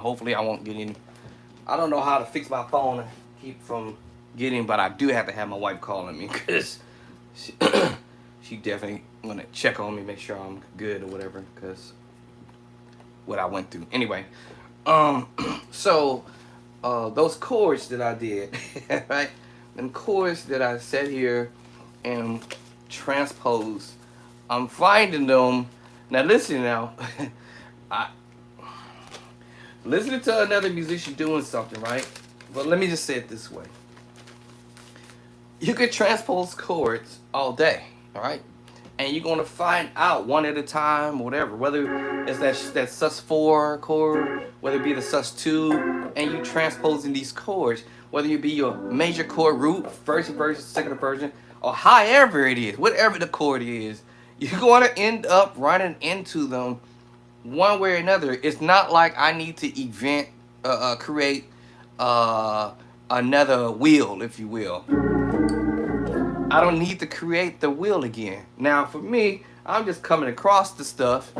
Hopefully I won't get any. I don't know how to fix my phone and keep from getting, but I do have to have my wife calling me because she, she definitely want to check on me, make sure I'm good or whatever, because what I went through. Anyway, um, so those chords that I did, right? Them chords that I set here and transpose, I'm finding them. Now listen now, I listening to another musician doing something, right? But let me just say it this way: you could transpose chords all day, all right? And you're gonna find out one at a time, whatever. Whether it's that sus4 chord, whether it be the sus2, and you transposing these chords, whether it be your major chord root, first inversion, second inversion, or however it is, whatever the chord is, you're gonna end up running into them one way or another. It's not like I need to create uh, another wheel, if you will. I don't need to create the wheel again. Now, for me, I'm just coming across the stuff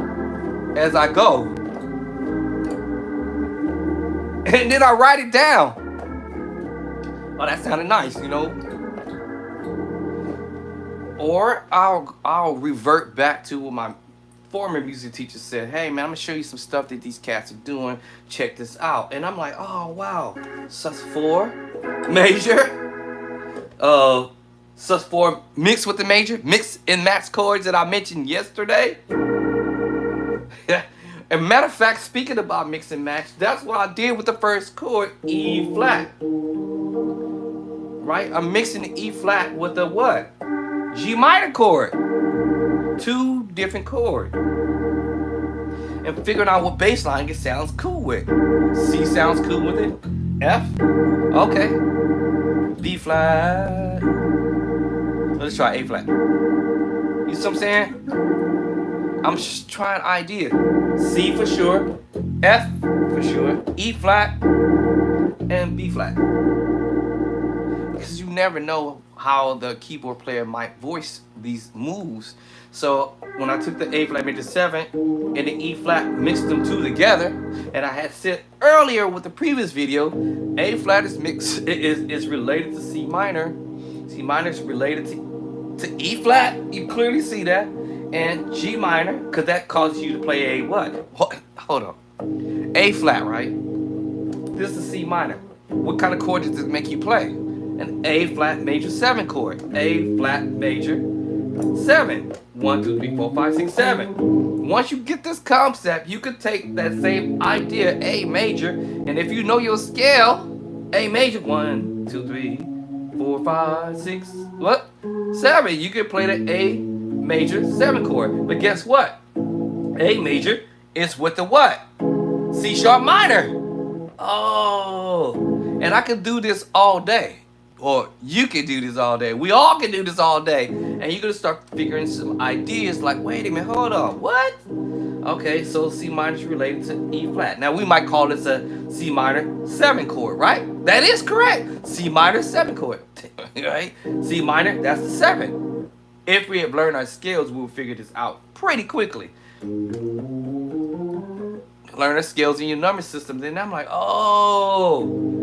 as I go, and then I write it down. Oh, that sounded nice, you know. Or I'll revert back to what my former music teacher said. Hey man, I'm gonna show you some stuff that these cats are doing. Check this out. And I'm like, oh wow, sus4 major, sus4 mixed with the major, mix and match chords that I mentioned yesterday. And matter of fact, speaking about mix and match, that's what I did with the first chord, E flat. Right? I'm mixing the E flat with the what? G minor chord. Two different chords. And figuring out what bass line it sounds cool with. C sounds cool with it. F? Okay. D flat. Let's try A flat. You see what I'm saying? I'm just trying idea. C for sure. F for sure. E flat. And B flat. Because you never know how the keyboard player might voice these moves. So when I took the A flat major 7 and the E flat, mixed them two together, and I had said earlier with the previous video, A flat is related to C minor. C minor is related to E flat. You clearly see that. And G minor, because that causes you to play a what? Hold on. A flat, right? This is C minor. What kind of chord does it make you play? An A flat major 7 chord. A flat major 7. 1, 2, 3, 4, 5, 6, 7. Once you get this concept, you could take that same idea, A major, and if you know your scale, A major 1, 2, 3, 4, 5, 6, what? 7. You could play the A major 7 chord. But guess what? A major is with the what? C sharp minor. Oh, and I could do this all day. Or you can do this all day. We all can do this all day. And you're going to start figuring some ideas like, wait a minute, hold on, what? Okay, so C minor is related to E flat. Now we might call this a C minor 7 chord, right? That is correct. C minor 7 chord, right? C minor, that's the 7. If we have learned our scales, we'll figure this out pretty quickly. Learn the scales in your number system, then I'm like, oh.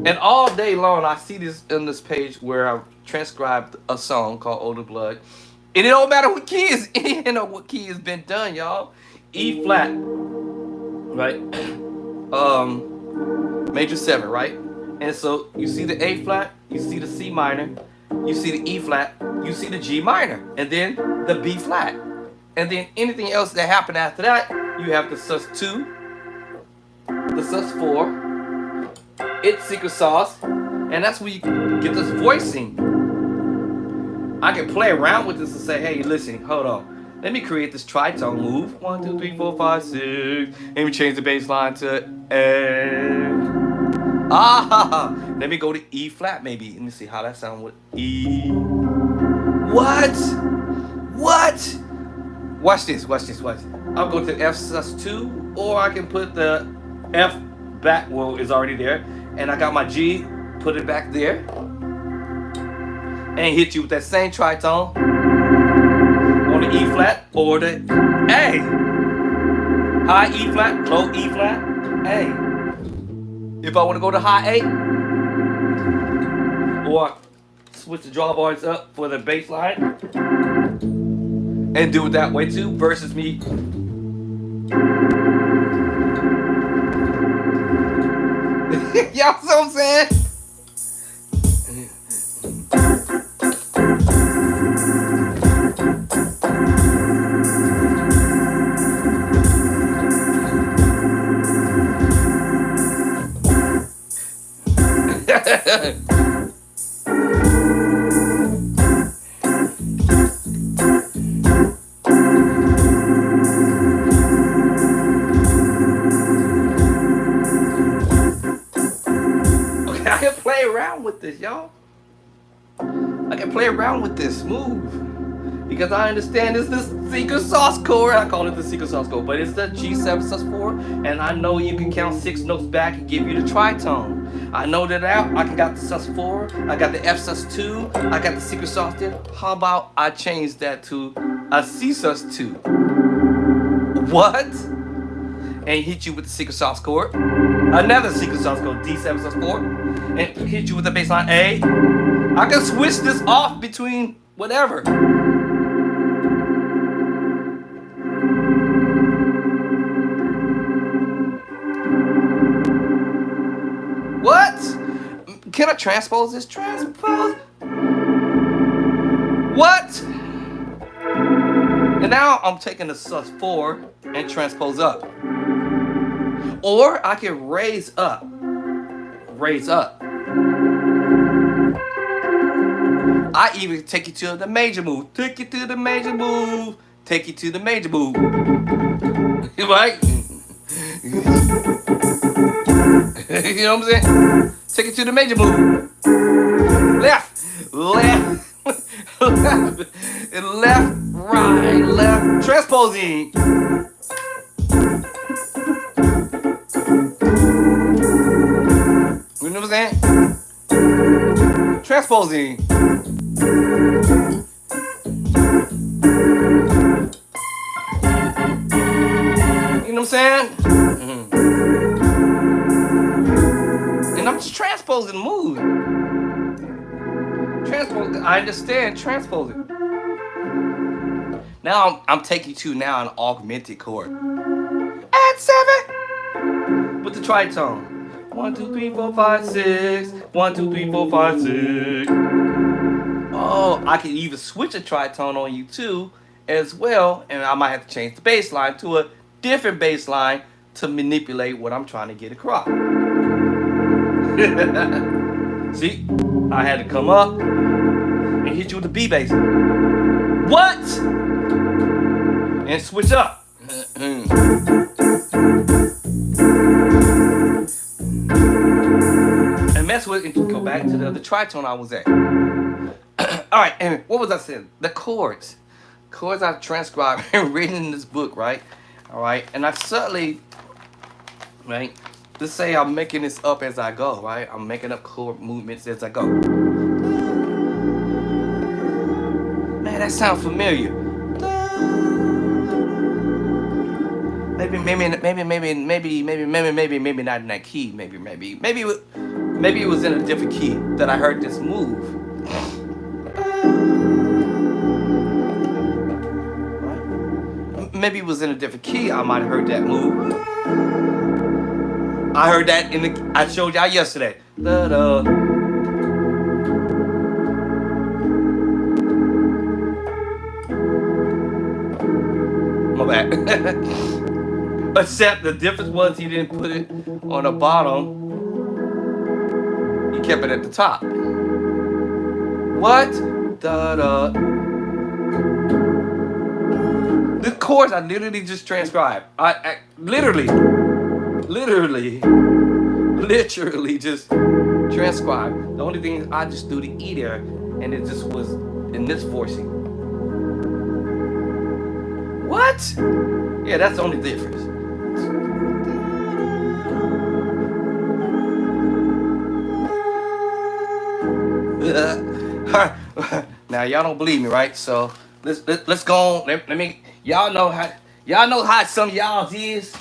And all day long, I see this on this page where I've transcribed a song called Older Blood. And it don't matter what key is in or what key has been done, y'all. E flat, right? Major 7, right? And so you see the A flat, you see the C minor, you see the E flat, you see the G minor, and then the B flat. And then anything else that happened after that, you have the sus2, the sus4, its secret sauce, and that's where you get this voicing. I can play around with this and say, hey, listen, hold on. Let me create this tritone move. 1, 2, 3, 4, 5, 6. Let me change the bass line to A. Let me go to E flat maybe. Let me see how that sounds with E. What? What? Watch this, watch this, watch this. I'll go to F sus2, or I can put the F back, well, it's already there. And I got my G, put it back there. And hit you with that same tritone on the E flat or the A. High E flat, low E flat, A. if I want to go to high A, or switch the drawbars up for the bass line and do it that way too, versus me. Y'all see what I'm saying? I can play around with this, y'all. I can play around with this smooth because I understand it's the secret sauce chord. I call it the secret sauce chord, but it's the G7 sus4, and I know you can count 6 notes back and give you the tritone. I know that I can got the sus4, I got the F sus2, I got the secret sauce there. How about I change that to a C sus2? What? And hit you with the secret sauce chord, another secret sauce chord, D7 sus4, and hit you with the bass line A. I can switch this off between whatever. What? Can I transpose this? Transpose? What? And now I'm taking the sus4 and transpose up. Or I can raise up. Raise up. I even take you to the major move. Take you to the major move. Take you to the major move. Right? You know what I'm saying? Take it to the major move. Left, left, left, left, right, left. Transposing. You know what I'm saying? Transposing. You know what I'm saying? And I'm just transposing the move. Transpose. I understand transposing. Now I'm taking to now an augmented chord. Add 7 with the tritone. 1, 2, 3, 4, 5, 6. 1, 2, 3, 4, 5, 6. Oh, I can even switch a tritone on you too, as well, and I might have to change the bass line to a different bass line to manipulate what I'm trying to get across. See, I had to come up and hit you with the B bass. What? And switch up. And mess with it and go back to the other tritone I was at. Alright, and what was I saying? The chords. Chords I've transcribed and written in this book, right? Alright, and I certainly, right? Let's say I'm making this up as I go, right? I'm making up chord movements as I go. Man, that sounds familiar. Maybe not in that key. Maybe it was in a different key that I heard this move. Maybe it was in a different key. I might have heard that move. I heard that in the. I showed y'all yesterday. Da-da. My bad. Except the difference was he didn't put it on the bottom. He kept it at the top. What? Da-da. The chords I literally just transcribed. I literally just transcribed. The only thing is I just do the E there, and it just was in this voicing. What? Yeah, that's the only difference. Now y'all don't believe me, right? So let's go on. Let me. Y'all know how some of y'all's is.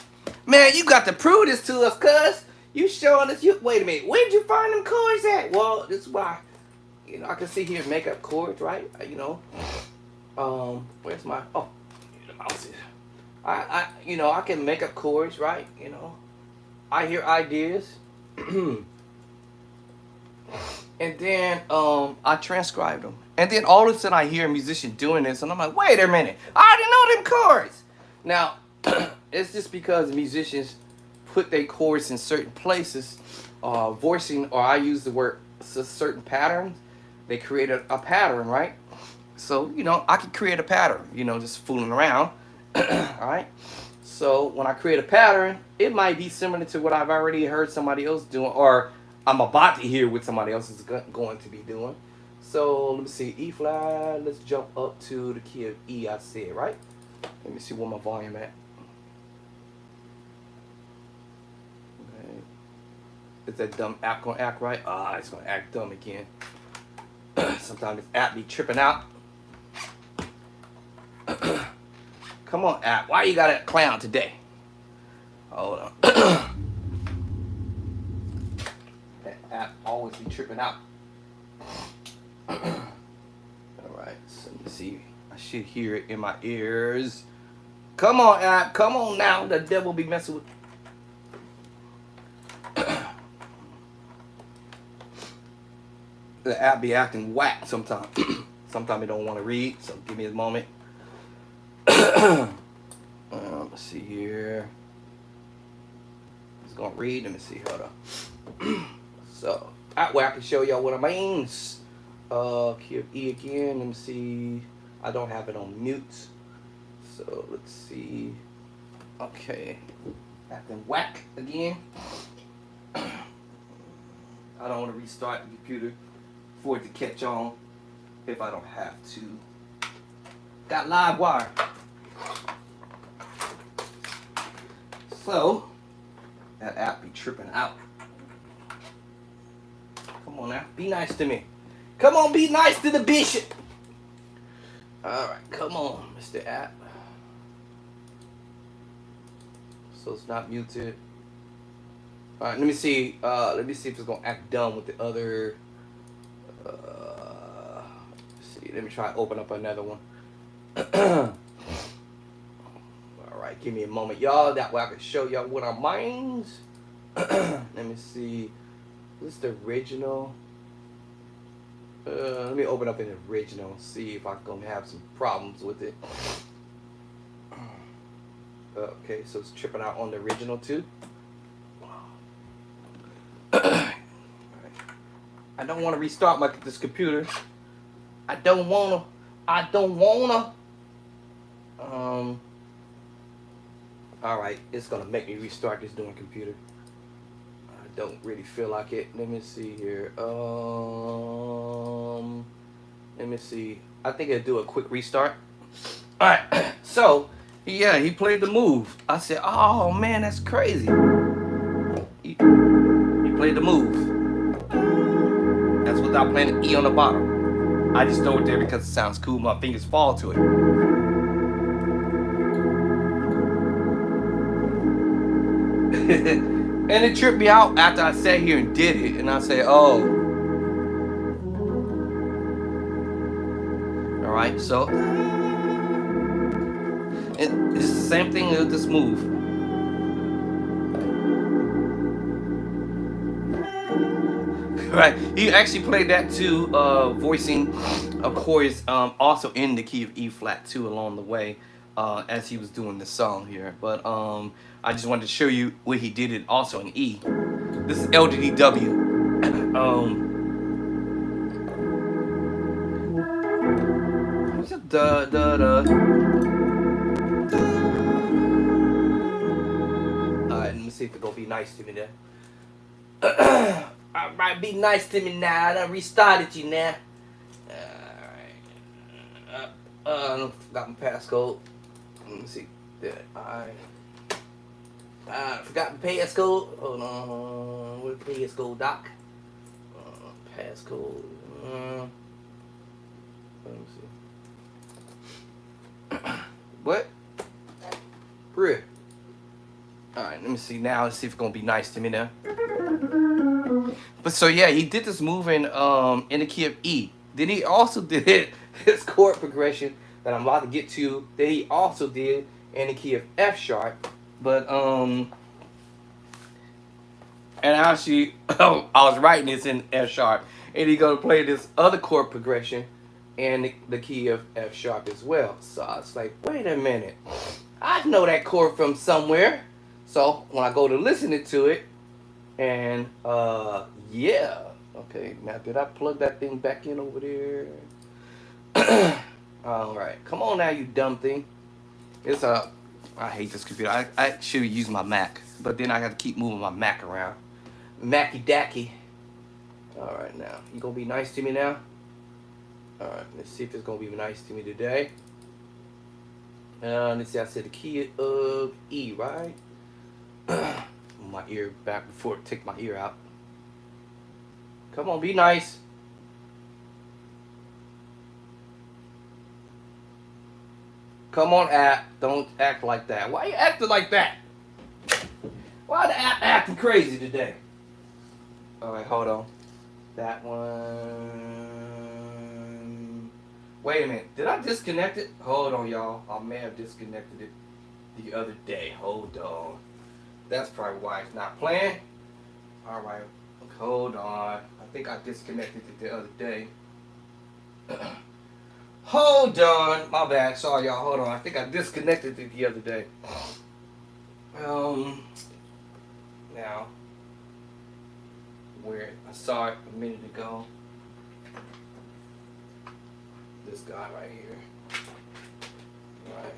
Man, you got to prove this to us, cuz. You showing us, you, wait a minute, where'd you find them chords at? Well, this is why, you know, I can sit here and make up chords, right? You know, where's my, oh, the mouse is. You know, I can make up chords, right? You know, I hear ideas. And then I transcribe them. And then all of a sudden I hear a musician doing this and I'm like, wait a minute, I already know them chords. Now, it's just because musicians put their chords in certain places, voicing, or I use the word certain patterns. They create a pattern, right? So, you know, I can create a pattern, you know, just fooling around. Alright? So when I create a pattern, it might be similar to what I've already heard somebody else doing, or I'm about to hear what somebody else is going to be doing. So let me see, E flat, let's jump up to the key of E, I said, right? Let me see where my volume at. Okay. Is that dumb app gonna act right? Ah, it's gonna act dumb again. Sometimes this app be tripping out. Come on, app. Why you got a clown today? Hold on. That app always be tripping out. Alright, so let me see. I should hear it in my ears. Come on, app. Come on now. The devil be messing with. The app be acting whack sometimes. Sometimes it don't want to read, so give me a moment. Let's see here. It's gonna read. Let me see. Hold on. So that way I can show y'all what I mean. Key of E again. Let me see. I don't have it on mute. So let's see. Okay. Acting whack again. I don't want to restart the computer for it to catch on if I don't have to. Got live wire. So that app be tripping out. Come on now, be nice to me. Come on, be nice to the bishop. Alright, come on, Mr. App. So it's not muted. Alright, let me see. Let me see if it's gonna act dumb with the other. Let's see. Let me try to open up another one. Alright, give me a moment, y'all. That way I can show y'all what I mind. Let me see. This is the original. Let me open up an original and see if I'm gonna have some problems with it. Okay, so it's tripping out on the original too. Right. I don't want to restart this computer. I don't wanna. Alright, it's gonna make me restart this doing computer. I don't really feel like it. Let me see here. Let me see. I think I'll do a quick restart. Alright, so yeah, he played the move. I said, oh man, that's crazy. He played the move. That's without playing the E on the bottom. I just throw it there because it sounds cool. My fingers fall to it. And it tripped me out after I sat here and did it. And I said, oh. Alright, so. It's the same thing with this move. Right, he actually played that too, voicing of chords also in the key of E flat too along the way as he was doing the song here. But I just wanted to show you where he did it also in E. This is LDDW. Alright, let me see if it's gonna be nice to me there. Alright, be nice to me now. I done restarted you now. Alright. Forgot my passcode. Let me see. Alright. Forgot my passcode. Hold on. Where's the passcode, Doc? Passcode. Let me see. What? Bruh. Alright, let me see now. Let's see if it's gonna be nice to me now. But so yeah, he did this move in the key of E. Then he also did his chord progression that I'm about to get to. That he also did in the key of F sharp. But and actually I was writing this in F sharp, and he's gonna play this other chord progression in the key of F sharp as well. So I was like, wait a minute, I know that chord from somewhere. So when I go to listening to it, and yeah, okay, now did I plug that thing back in over there? All right, come on now, you dumb thing. It's a, I hate this computer. I should use my Mac, but then I got to keep moving my Mac around. Macky Dacky. All right, now you gonna be nice to me now? All right, let's see if it's gonna be nice to me today. Let's see. I said the key of E, right? My ear back before I take my ear out. Come on, be nice. Come on, app. Don't act like that. Why you acting like that? Why the app acting crazy today? All right, hold on. That one. Wait a minute. Did I disconnect it? Hold on, y'all. I may have disconnected it the other day. Hold on. That's probably why it's not playing. All right. Hold on. I think I disconnected it the other day. Hold on. My bad. Sorry, y'all. Hold on. I think I disconnected it the other day. Now, where I saw it a minute ago. This guy right here. Right.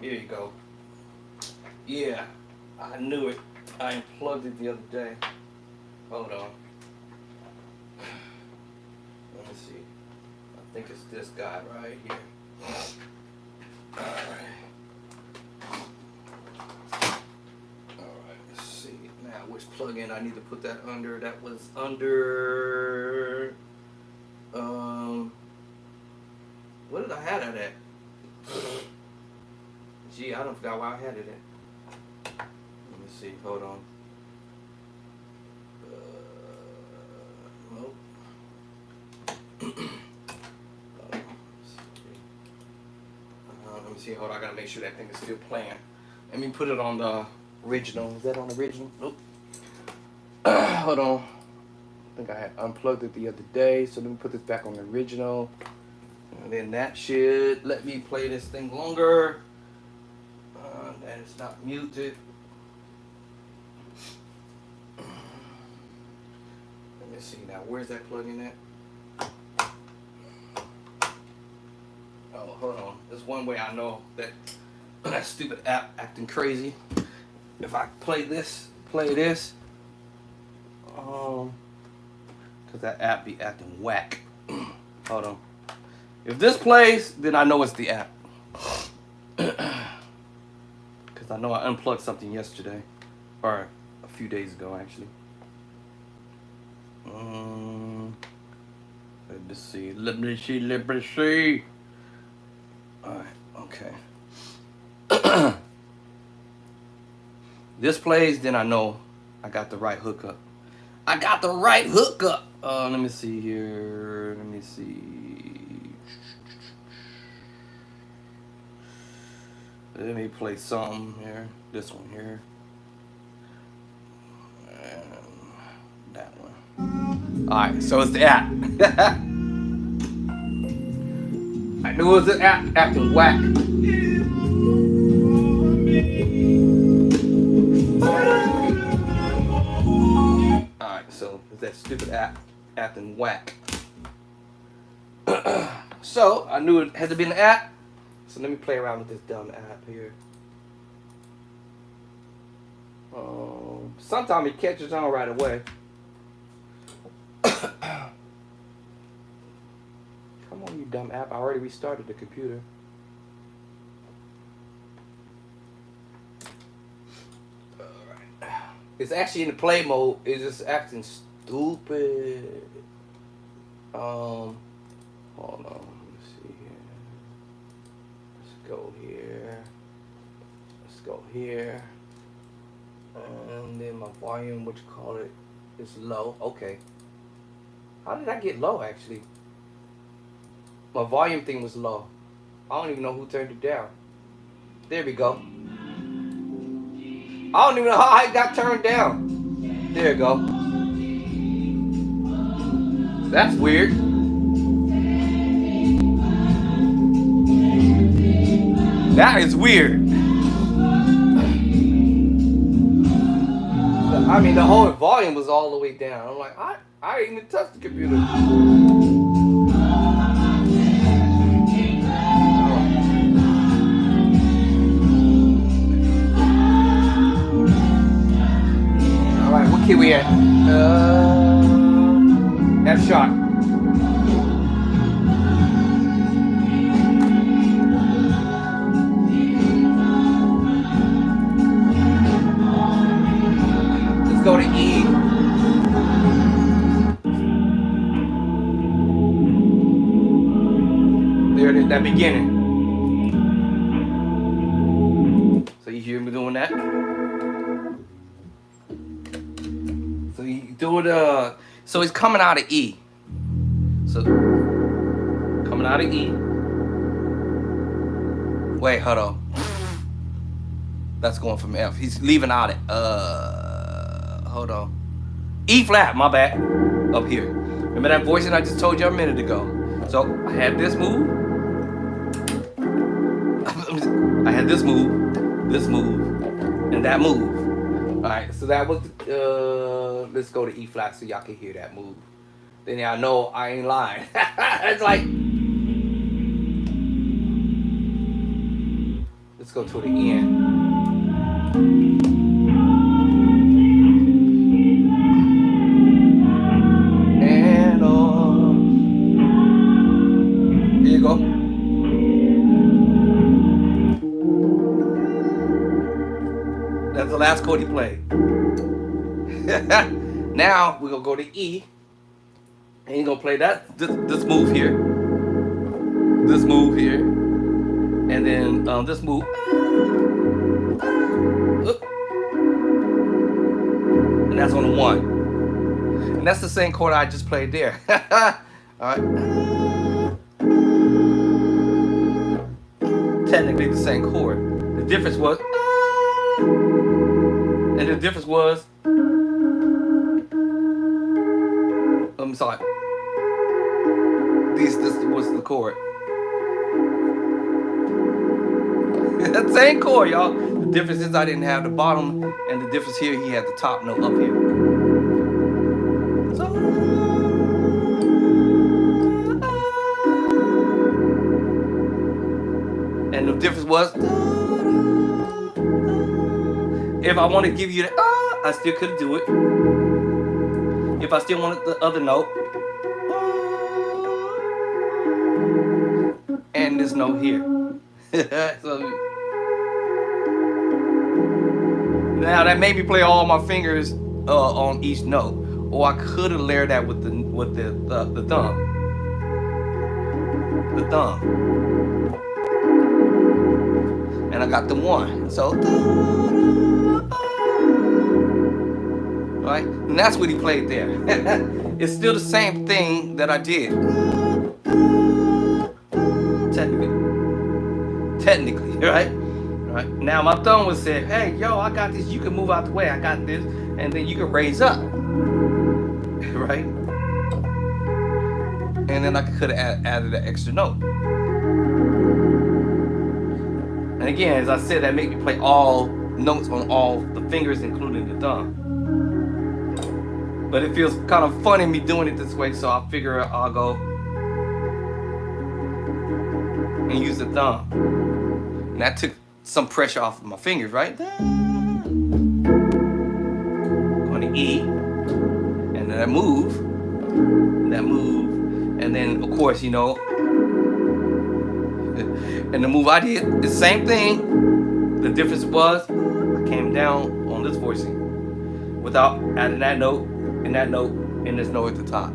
Here you go. Yeah, I knew it. I unplugged it the other day. Hold on. Let me see. I think it's this guy right here. Alright. Alright, let's see. Now, which plug-in I need to put that under? That was under... What did I have it at? Gee, I don't forgot where I had it at. Let me see. Hold on. Nope. Let me see. Hold on. I gotta make sure that thing is still playing. Let me put it on the original. Is that on the original? Nope. Hold on. I think I had unplugged it the other day. So let me put this back on the original. And then that should let me play this thing longer. And it's not muted. Let me see now. Where's that plug-in at? Oh, hold on. There's one way I know that that stupid app acting crazy. If I play this, because that app be acting whack. Hold on. If this plays, then I know it's the app. Because I know I unplugged something yesterday. Or a few days ago, actually. Let me see. Let me see. Alright, okay. This plays, then I know I got the right hookup. I got the right hookup. Let me see here. Let me see. Let me play something here. This one here. And that one. Alright, so it's the app. I knew it was the app acting whack. Alright, so it's that stupid app acting whack. So I knew it had to be an app. So let me play around with this dumb app here. Sometimes it catches on right away. Come on, you dumb app. I already restarted the computer. Alright. It's actually in the play mode. It's just acting stupid. Hold on. Let's see here. Let's go here. Let's go here. And then my volume, what you call it, is low. Okay. How did I get low, actually? My volume thing was low. I don't even know who turned it down. There we go. I don't even know how I got turned down. There we go. That's weird. That is weird. I mean, the whole volume was all the way down. I'm like, I didn't even touch the computer. Alright, what key we at? F sharp. Let's go to E. There it is, that beginning. So you hear me doing that? So you do it, so it's coming out of E. So, coming out of E. Wait, hold on. That's going from F. He's leaving out it. Hold on. E flat, my bad. Up here. Remember that voice that I just told you a minute ago? So, I had this move. I had this move, and that move. Alright, so that was, let's go to E flat so y'all can hear that move. Then y'all know I ain't lying. It's like, let's go to the end. And here you go. That's the last chord he played. Now we're gonna go to E. And he's gonna play this move here, and then this move, and that's on the 1, and that's the same chord I just played there. All right, technically the same chord. The difference was, and the difference was, I'm sorry. This was the chord. That same chord, y'all. The difference is I didn't have the bottom, and the difference here, he had the top note up here. So, and the difference was, if I wanted to give you the I still couldn't do it. If I still wanted the other note, and this note here. So now that made me play all my fingers on each note, or I could have layered that with the thumb. The thumb. And I got the 1. So right? And that's what he played there. It's still the same thing that I did. Technically, right? Right. Now my thumb would say, hey, yo, I got this. You can move out the way. I got this. And then you can raise up. Right? And then I could have added an extra note. And again, as I said, that made me play all notes on all the fingers, including the thumb. But it feels kind of funny me doing it this way, so I figure I'll go and use the thumb. And that took some pressure off of my fingers, right? Going to E, and then that move, and then of course, you know, and the move I did, the same thing. The difference was I came down on this voicing without adding that note, and that note, and this note at the top.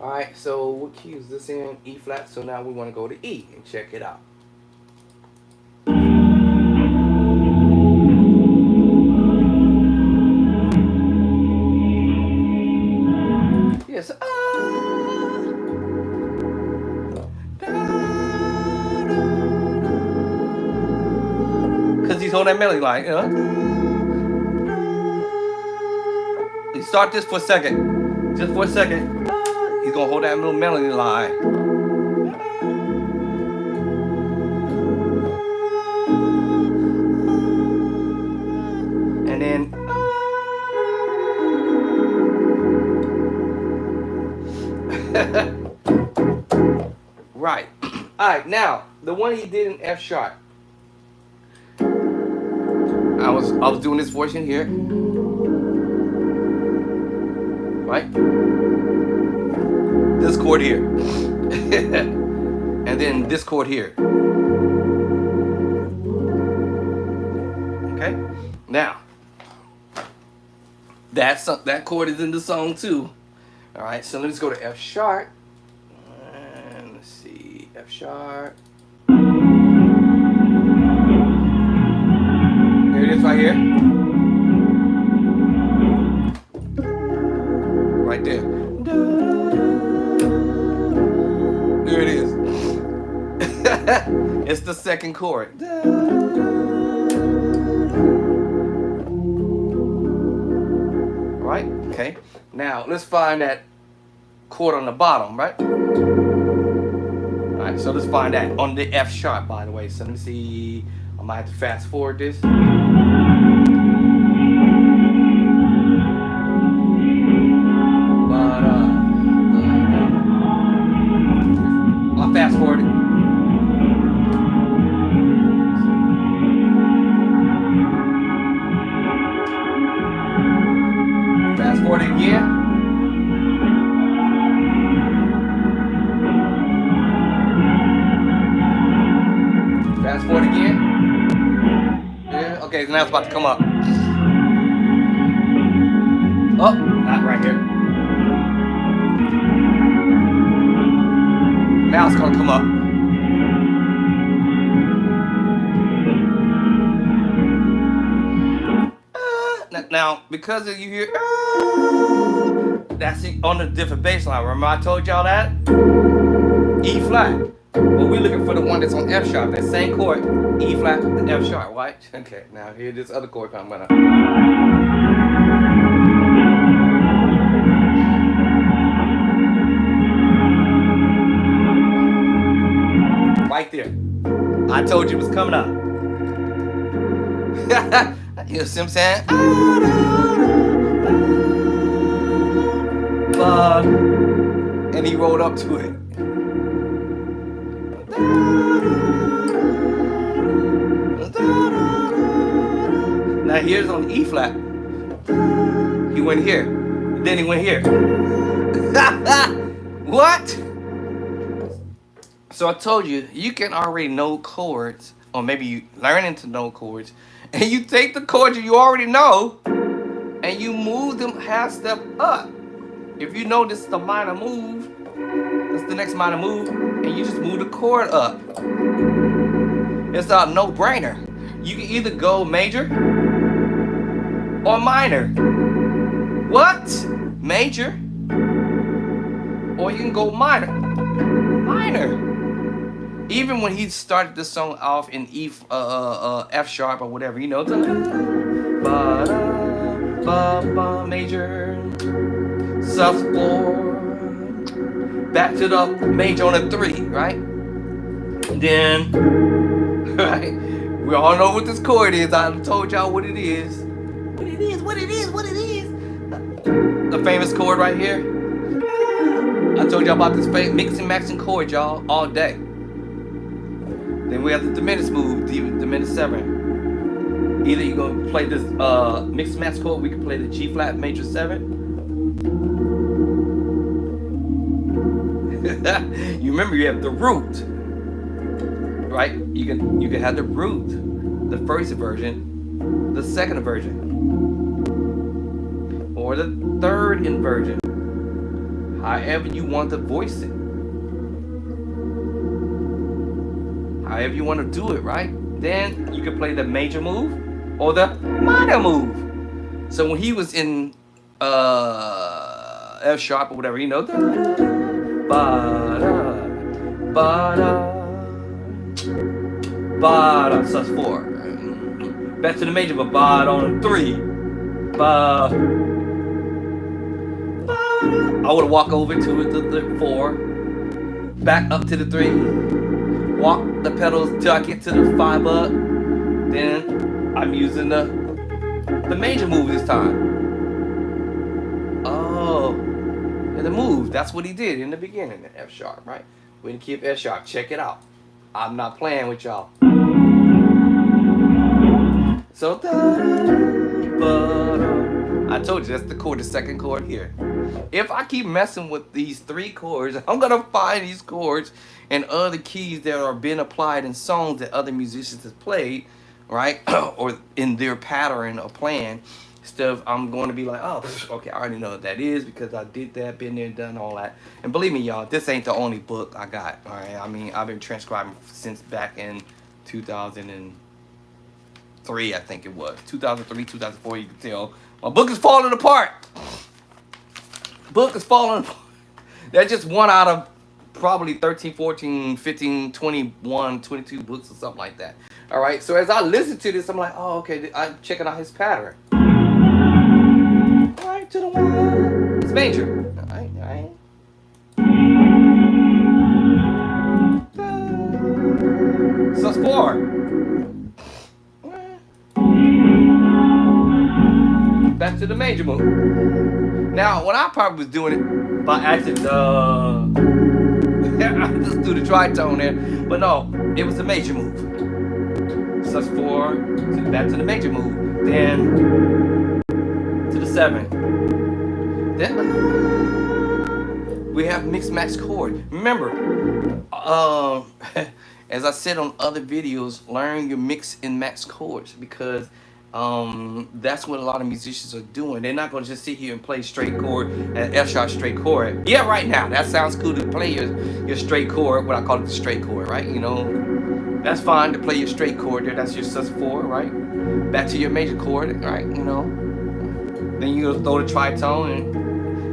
Alright, so what key is this in? E flat, so now we want to go to E and check it out. hold that melody line. You know? You start this for a second. Just for a second. He's gonna hold that little melody line. And then right. Alright, now the one he did in F sharp. I was doing this portion here. Right? This chord here. And then this chord here. Okay? Now, that chord is in the song too. Alright, so let's go to F sharp. And let's see, F sharp. Here it is right here. Right there. There it is. It's the second chord. Right? Okay. Now let's find that chord on the bottom, right? Alright, so let's find that on the F sharp, by the way. So let me see. I might have to fast forward this. I'll fast forward it. Fast forward it again. Fast forward again. Yeah, okay, so now it's about to come up. Oh, not right here. Now it's gonna come up. Now, because of you hear, that's it on a different bass line. Remember I told y'all that? E flat. Well, we're looking for the one that's on F sharp. That same chord, E flat and F sharp, right? Okay, now here this other chord coming up. Right there. I told you it was coming up. You see what I'm saying? And he rolled up to it. Now here's on E flat. He went here. Then he went here. What? So I told you, you can already know chords, or maybe you learning to know chords, and you take the chords you already know, and you move them half step up. If you know this is the minor move, that's the next minor move, and you just move the chord up. It's a no-brainer. You can either go major or minor. What? Major? Or you can go minor. Minor. Even when he started the song off in F sharp or whatever, you know, major, sus4, back to the major on a 3, right? And then, right, we all know what this chord is. I told y'all what it is. What it is, what it is, what it is. The famous chord right here. I told y'all about this mix and matching chord, y'all, all day. Then we have the diminished move, diminished 7. Either you go play this mix and match chord, we can play the G flat major 7. You remember you have the root, right? You can have the root, the first inversion, the second inversion, or the third inversion. However you want to voice it. However you want to do it, right? Then you can play the major move or the minor move. So when he was in F sharp or whatever, you know, sus4, Back to the major, but ba on 3. Ba. I would walk over to it, the 4. Back up to the 3. Walk the pedals till I get to the 5 up. Then I'm using the major move this time. Oh, yeah, the move. That's what he did in the beginning, the F sharp, right? We can keep F sharp. Check it out. I'm not playing with y'all. So, I told you that's the chord, the second chord here. If I keep messing with these 3 chords, I'm gonna find these chords and other keys that are being applied in songs that other musicians have played, right? Or in their pattern of playing stuff. I'm going to be like, oh, okay, I already know what that is because I did that, been there, done all that. And believe me, y'all, this ain't the only book I got. All right, I mean, I've been transcribing since back in 2003, I think it was 2003, 2004. You can tell my book is falling apart. Book is falling apart. That's just one out of probably 13, 14, 15, 21, 22 books or something like that. All right, so as I listen to this, I'm like, oh, okay, I'm checking out his pattern. All right, to the 1. It's major. All right, all right. Sus 4. Back to the major move. Now, when I probably was doing it by accident, I just do the tritone there, but no, it was the major move. Sus 4, back to the major move, then to the 7. Then we have mixed match chord. Remember, as I said on other videos, learn your mix and match chords because that's what a lot of musicians are doing. They're not going to just sit here and play straight chord and F sharp straight chord. Yeah, right now that sounds cool to play your straight chord. What I call it the straight chord, right? You know, that's fine to play your straight chord there. That's your sus 4, right? Back to your major chord, right? You know, then you gonna throw the tritone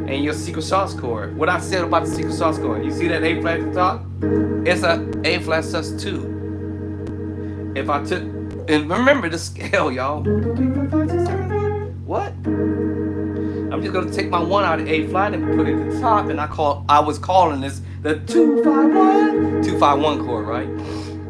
and your secret sauce chord. What I said about the secret sauce chord. You see that A flat at the top? It's a A flat sus 2. If I took and remember the scale, y'all. What? I'm just gonna take my 1 out of A flat and put it at the top, and I was calling this the 2-5-1, 2-5-1 chord, right?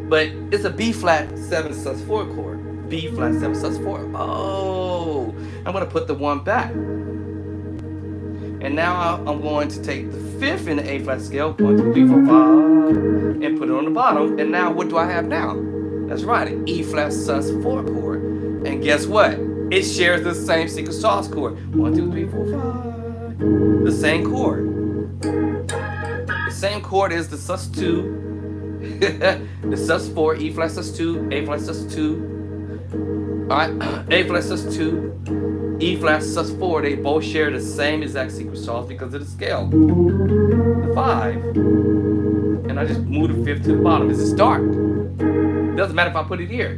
But it's a B flat 7 sus 4 chord. B flat 7 sus 4. Oh, I'm gonna put the 1 back, and now I'm going to take the 5th in the A flat scale, 1, 2, 3, 4, 5, and put it on the bottom. And now what do I have now? That's right, an E flat sus 4 chord. And guess what? It shares the same secret sauce chord. 1, 2, 3, 4, 5. The same chord. The same chord is the sus 2, the sus 4, E flat sus 2, A flat sus 2. Alright, A flat sus 2, E flat sus 4. They both share the same exact secret sauce because of the scale. The 5. And I just move the 5th to the bottom. It's a start. Doesn't matter if I put it here.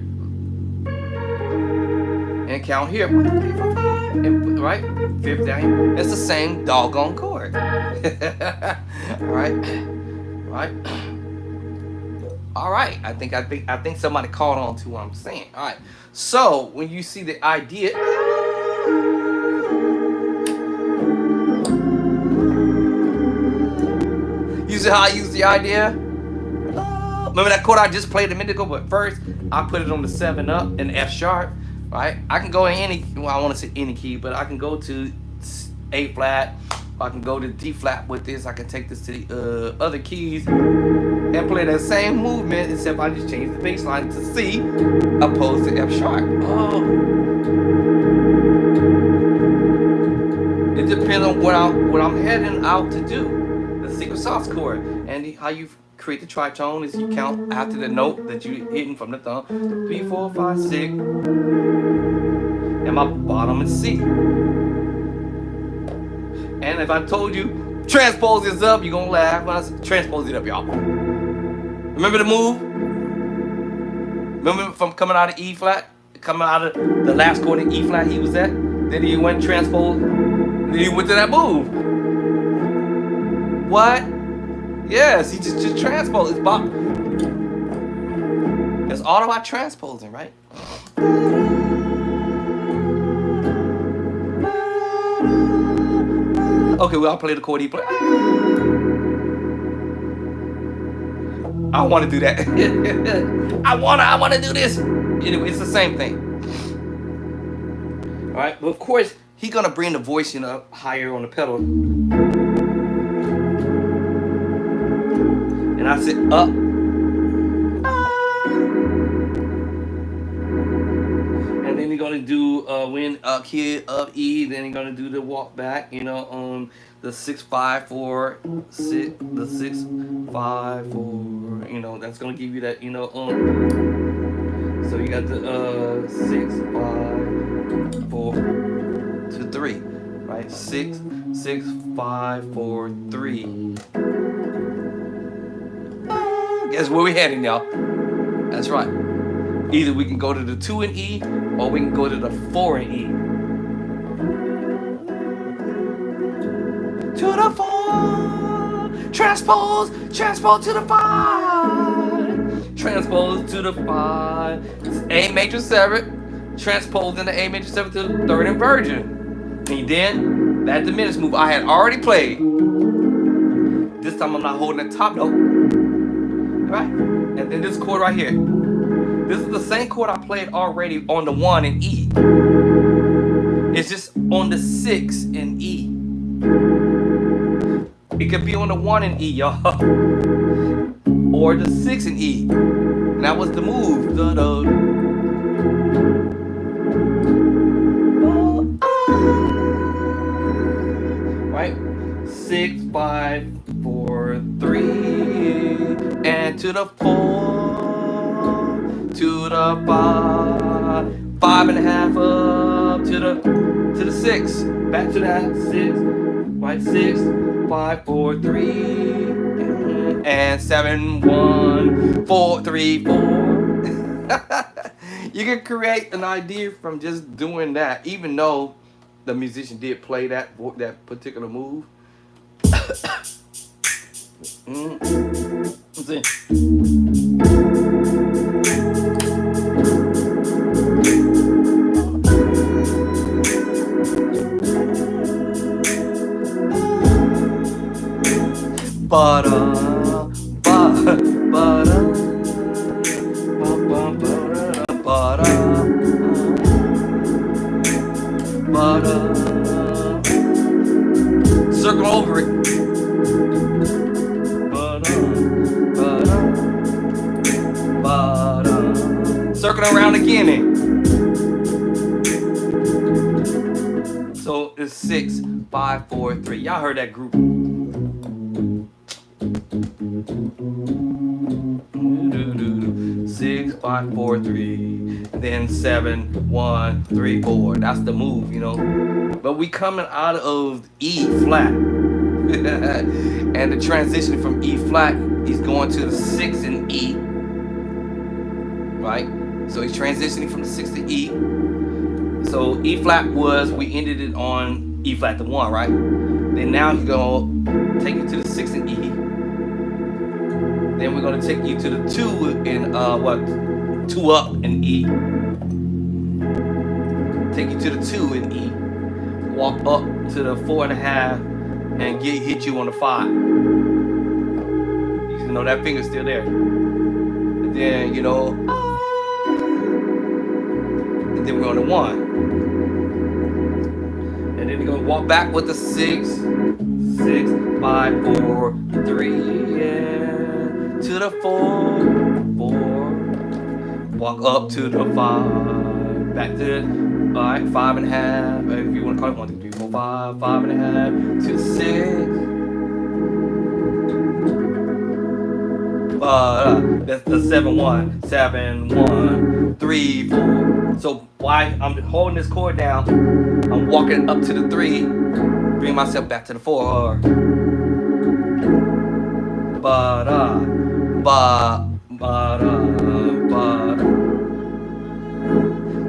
And count here. 1, 2, 3, 4, 5. And, right? 5th down here. It's the same doggone chord. Alright. Right? Alright. I think somebody caught on to what I'm saying. Alright. So when you see the idea. You see how I use the idea? Remember that chord I just played a minute ago? But first, I put it on the 7 up in F sharp, right? I can go in any, well, I want to say any key, but I can go to A flat. I can go to D flat with this. I can take this to the other keys and play that same movement, except I just change the bass line to C opposed to F sharp. Oh. It depends on what I'm heading out to do. The secret sauce chord and how you create the tritone is you count after the note that you're hitting from the thumb. 3, 4, 5, 6. And my bottom is C. And if I told you transpose this up, you're gonna laugh when I transpose it up, y'all. Remember the move? Remember from coming out of E flat? Coming out of the last chord in E flat he was at? Then he went transpose. Then he went to that move. What? Yes, he just transposed. It's all about transposing, right? Okay, well, I'll play the chord he played. I want to do that. I want to do this. Anyway, it's the same thing. All right, but of course, he's gonna bring the voice, you know, higher on the pedal. And I said up. And then he's gonna do when key of E. Then he's gonna do the walk back, you know, on the 6 5 4 6, the 6 5 4. You know, that's gonna give you that, you know, So you got the 6 5 4 to 3, right? 6 6 5 4 3. Guess where we heading, y'all? That's right. Either we can go to the 2 in E, or we can go to the 4 in E. To the 4, transpose to the 5, transpose to the 5. It's A major 7, transpose in the A major 7 to the 3rd inversion. And then that diminished move I had already played. This time I'm not holding the top note, right? And then this chord right here. This is the same chord I played already on the 1 in E. It's just on the 6 in E. It could be on the 1 in E, y'all. Or the 6 in E. And that was the move. Right? 6 5 4 3. And to the 4. To the 5. 5 and a half up to the 6. Back to that 6. Right? 6 5 4 3. And 7 1 4 3 4. You can create an idea from just doing that, even though the musician did play that particular move. Let's see. Circle over it. Circle around again. So it's 6 5 4 3. Y'all heard that group. 6 5 4 3, then 7 1 3 4. That's the move, you know. But we coming out of E flat, and the transition from E flat, he's going to the 6 in E, right? So he's transitioning from the 6 to E. So E flat was, we ended it on E flat to 1, right? Then now he's gonna take you to the 6 in E. Then we're gonna take you to the 2 in 2 up in E. Take you to the 2 in E. Walk up to the 4 and a half and hit you on the 5. You know that finger's still there. And then, you know, and then we're on the 1. And then you're gonna walk back with the 6 6 5 4 3, and to the 4 4. Walk up to the 5. Back to alright, 5 and a half. If you want to call it 1 2 3 4 5, 5 and a half to 6. That's the 7 1 7 1 3 4. So while I'm holding this chord down, I'm walking up to the 3, bring myself back to the 4.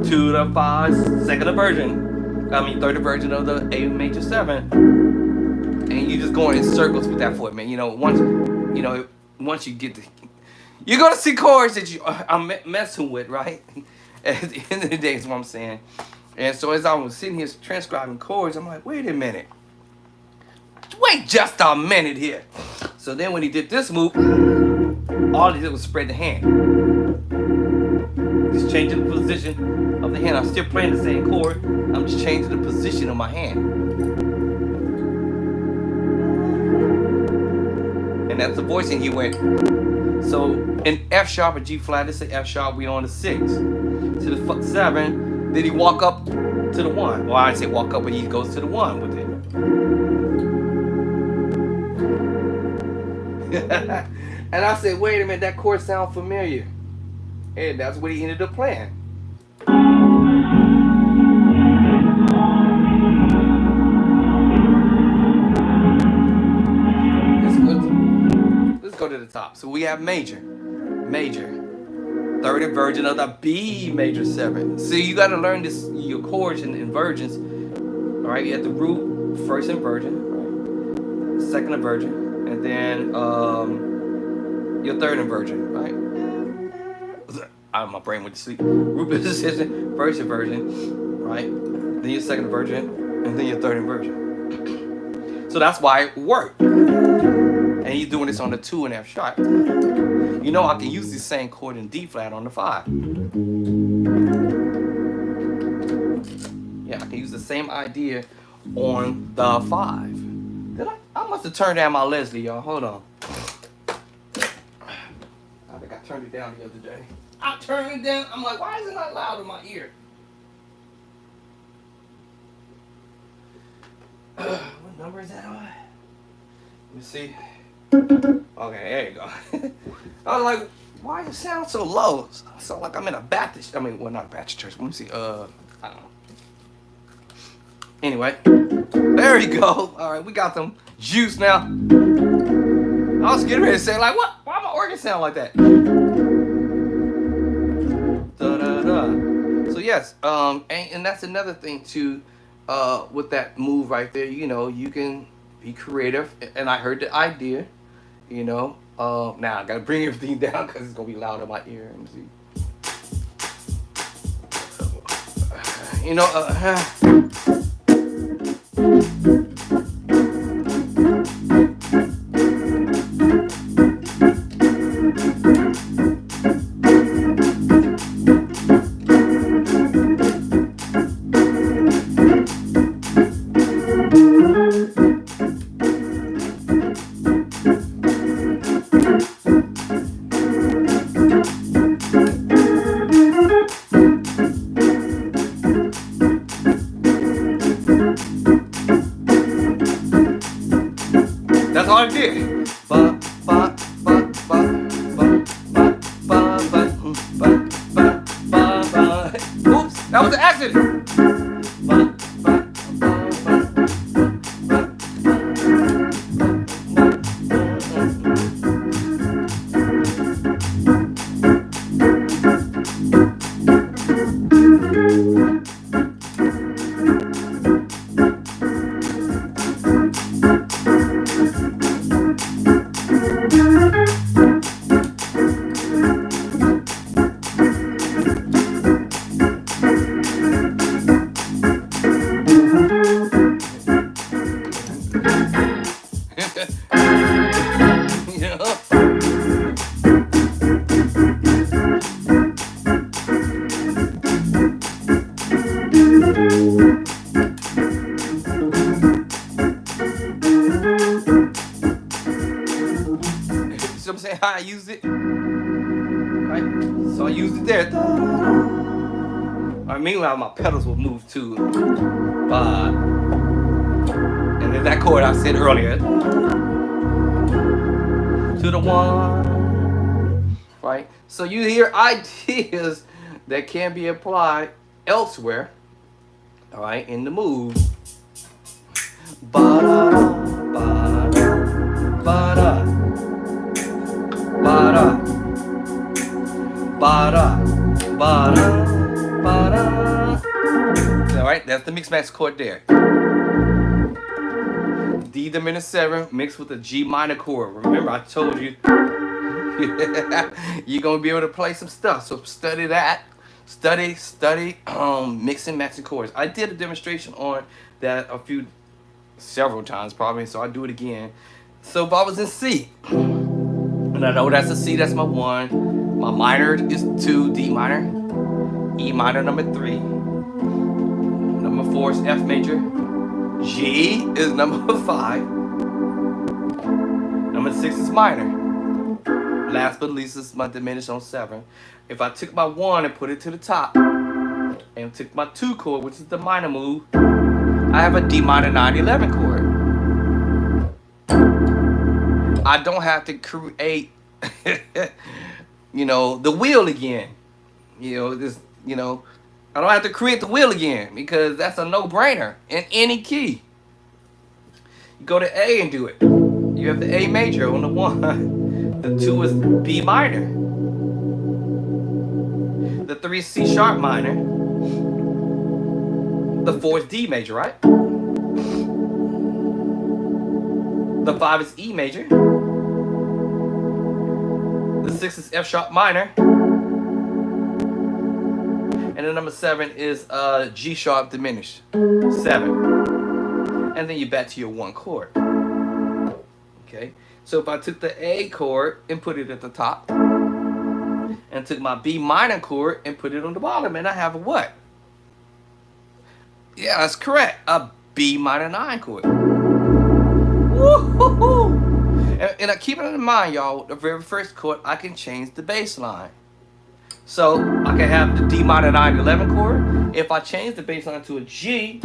To the 5, second version. I mean, third version of the A major 7. And you just going in circles with that for it, man. You know, once you get the, you're gonna see chords that I'm messing with, right? At the end of the day, is what I'm saying. And so as I was sitting here transcribing chords, I'm like, wait a minute. wait just a minute here. So then when he did this move, all he did was spread the hand. Just changing the position of the hand. I'm still playing the same chord. I'm just changing the position of my hand. And that's the voicing he went. So in F sharp or G flat, let's say F sharp, we on the 6. To the 7, then he walk up to the 1. Well, I didn't say walk up, but he goes to the 1 with it. And I said, wait a minute, that chord sounds familiar. And that's what he ended up playing. Let's go to the top. So we have major, third inversion of the B major 7. So you got to learn this, your chords and inversions. All right, you have the root, first inversion, right? Second inversion, and then your third inversion, right? My brain went to sleep. Root position, first inversion, right? Then your second inversion, and then your third inversion. So that's why it worked. And he's doing this on the 2 and F sharp. You know, I can use the same chord in D flat on the 5. Yeah, I can use the same idea on the 5. Did I must have turned down my Leslie, y'all. Hold on. I think I turned it down the other day. I turned it down. I'm like, why is it not loud in my ear? What number is that on? Let me see. Okay, there you go. I was like, why does it sound so low? I sound like I'm in a Baptist. I mean, well, not a Baptist church. Let me see. I don't know. Anyway, there you go. All right, we got them juice now. I was getting ready to say, like, what? Why my organ sound like that? Da, da, da. So yes, and that's another thing too, with that move right there. You know, you can be creative, and I heard the idea. You know, now I gotta bring everything down because it's gonna be loud in my ear. Let me see. You know, that's all I did. Oops, that was an accident. See what I'm saying? How I used it, right? So I used it there. Meanwhile, my pedals will move too. And then that chord I said earlier, to the 1, right? So you hear ideas that can be applied elsewhere, all right, in the move. Ba-da, ba-da, ba-da. Ba-da, ba-da, ba-da, ba-da. All right, that's the mix max chord there. D diminished 7 mixed with a G minor chord. Remember, I told you you're gonna be able to play some stuff. So study that. Study mixing, matching chords. I did a demonstration on that a few several times probably, so I'll do it again. So if I was in C, and I know that's a C, that's my 1. My minor is 2, D minor. E minor number 3. Number 4 is F major. G is number 5. Number 6 is minor. Last but least is my diminished on 7. If I took my 1 and put it to the top, and took my 2 chord, which is the minor move, I have a D minor 9/11 chord. I don't have to create, the wheel again. I don't have to create the wheel again because that's a no-brainer in any key. You go to A and do it. You have the A major on the 1. The 2 is B minor. The 3 is C sharp minor. The 4 is D major, right? The 5 is E major. The 6 is F sharp minor. And the number 7 is G sharp diminished. 7. And then you're back to your 1 chord. Okay? So if I took the A chord and put it at the top, and took my B minor chord and put it on the bottom, and I have a what? Yeah, that's correct. A B minor 9 chord. Woo-hoo-hoo. And keep it in mind, y'all, the very first chord, I can change the bass line. So I can have the D minor 9/11 chord. If I change the bass line to a G,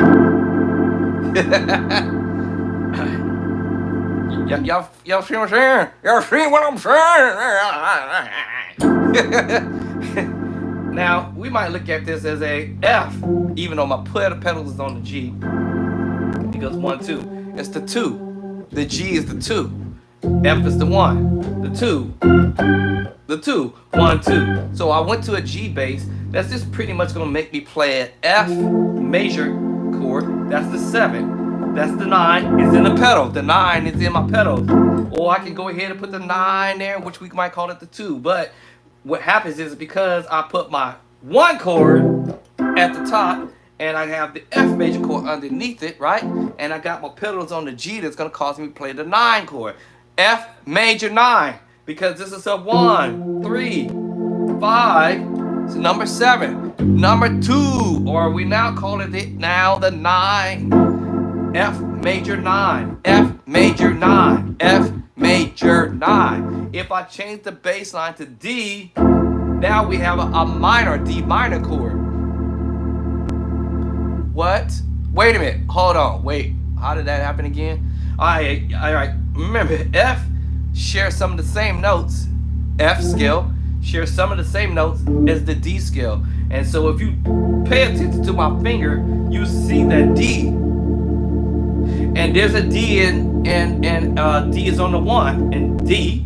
y'all see what I'm saying? Y'all see what I'm saying? Now, we might look at this as a F, even though my pedals is on the G. It goes 1, 2. It's the 2. The G is the 2. F is the 1. The 2. The 2. 1, 2. So I went to a G bass. That's just pretty much going to make me play an F major chord. That's the 7. That's the 9. It's in the pedal. The 9 is in my pedals. Or I can go ahead and put the 9 there, which we might call it the 2. But what happens is because I put my 1 chord at the top and I have the F major chord underneath it, right? And I got my pedals on the G that's going to cause me to play the 9 chord. F major 9. Because this is a 1, 3, 5. It's number 7. Number 2. Or we now call it now the 9. F major 9. F major 9. F major 9. If I change the bass line to D, now we have a minor, D minor chord. What? Wait a minute. Hold on. Wait. How did that happen again? All right. Remember, F shares some of the same notes. F scale shares some of the same notes as the D scale. And so if you pay attention to my finger, you see that D. And there's a D and D is on the 1. And D,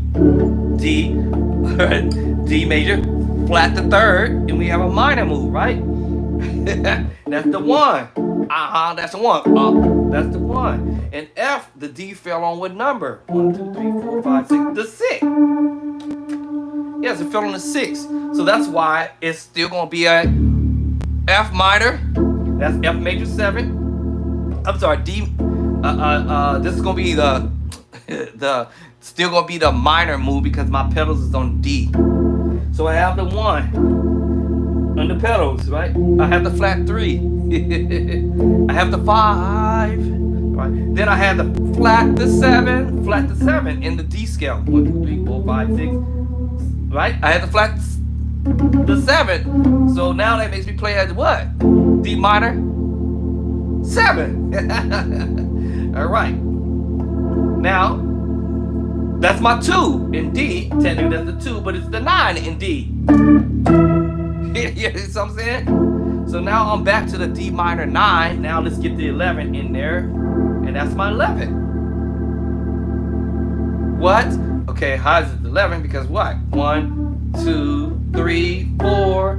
D major, flat the 3rd, and we have a minor move, right? That's the 1. That's the 1. That's the 1. And F, the D fell on what number? 1, 2, 3, 4, 5, 6. The 6. Yes, it fell on the 6. So that's why it's still gonna be a F minor. That's F major 7. I'm sorry, D. This is gonna be the still gonna be the minor move because my pedals is on D. So I have the 1 on the pedals, right? I have the flat 3. I have the 5. Right? Then I have the flat the 7 in the D scale. 1, 2, 3, 4, 5, 6. Right? I have the flat the 7. So now that makes me play at what? D minor 7. All right. Now, that's my 2 in D. Technically, that's the 2, but it's the 9 in D. You know what I'm saying? So now I'm back to the D minor 9. Now let's get the 11 in there. And that's my 11. What? Okay, how is it 11? Because what? 1, 2, 3, 4.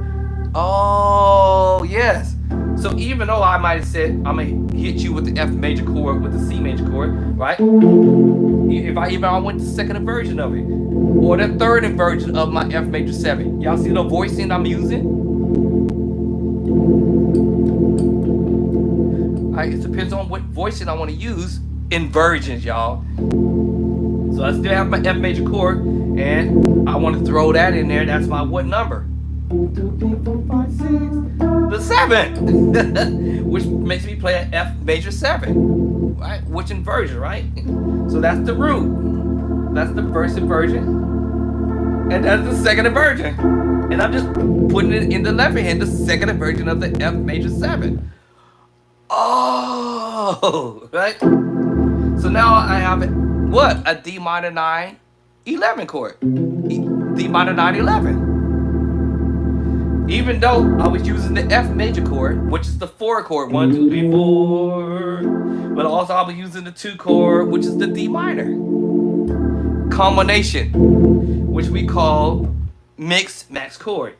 Oh, yes. So even though I might have said I'm going to hit you with the F major chord with the C major chord, right? If I went to the second inversion of it, or the third inversion of my F major 7. Y'all see the voicing I'm using? Right? It depends on what voicing I want to use in versions, y'all. So I still have my F major chord, and I want to throw that in there. That's my what number? 1, 2, 3, 4, 5, 6. The 7th, which makes me play an F major 7, right? Which inversion, right? So that's the root. That's the first inversion, and that's the second inversion. And I'm just putting it in the left hand, the second inversion of the F major 7. Oh, right? So now I have what? A D minor 9, 11 chord. D minor 9, 11. Even though I was using the F major chord, which is the 4 chord, 1, 2, 3, 4. But also I was using the 2 chord, which is the D minor. Combination, which we call mixed max chord.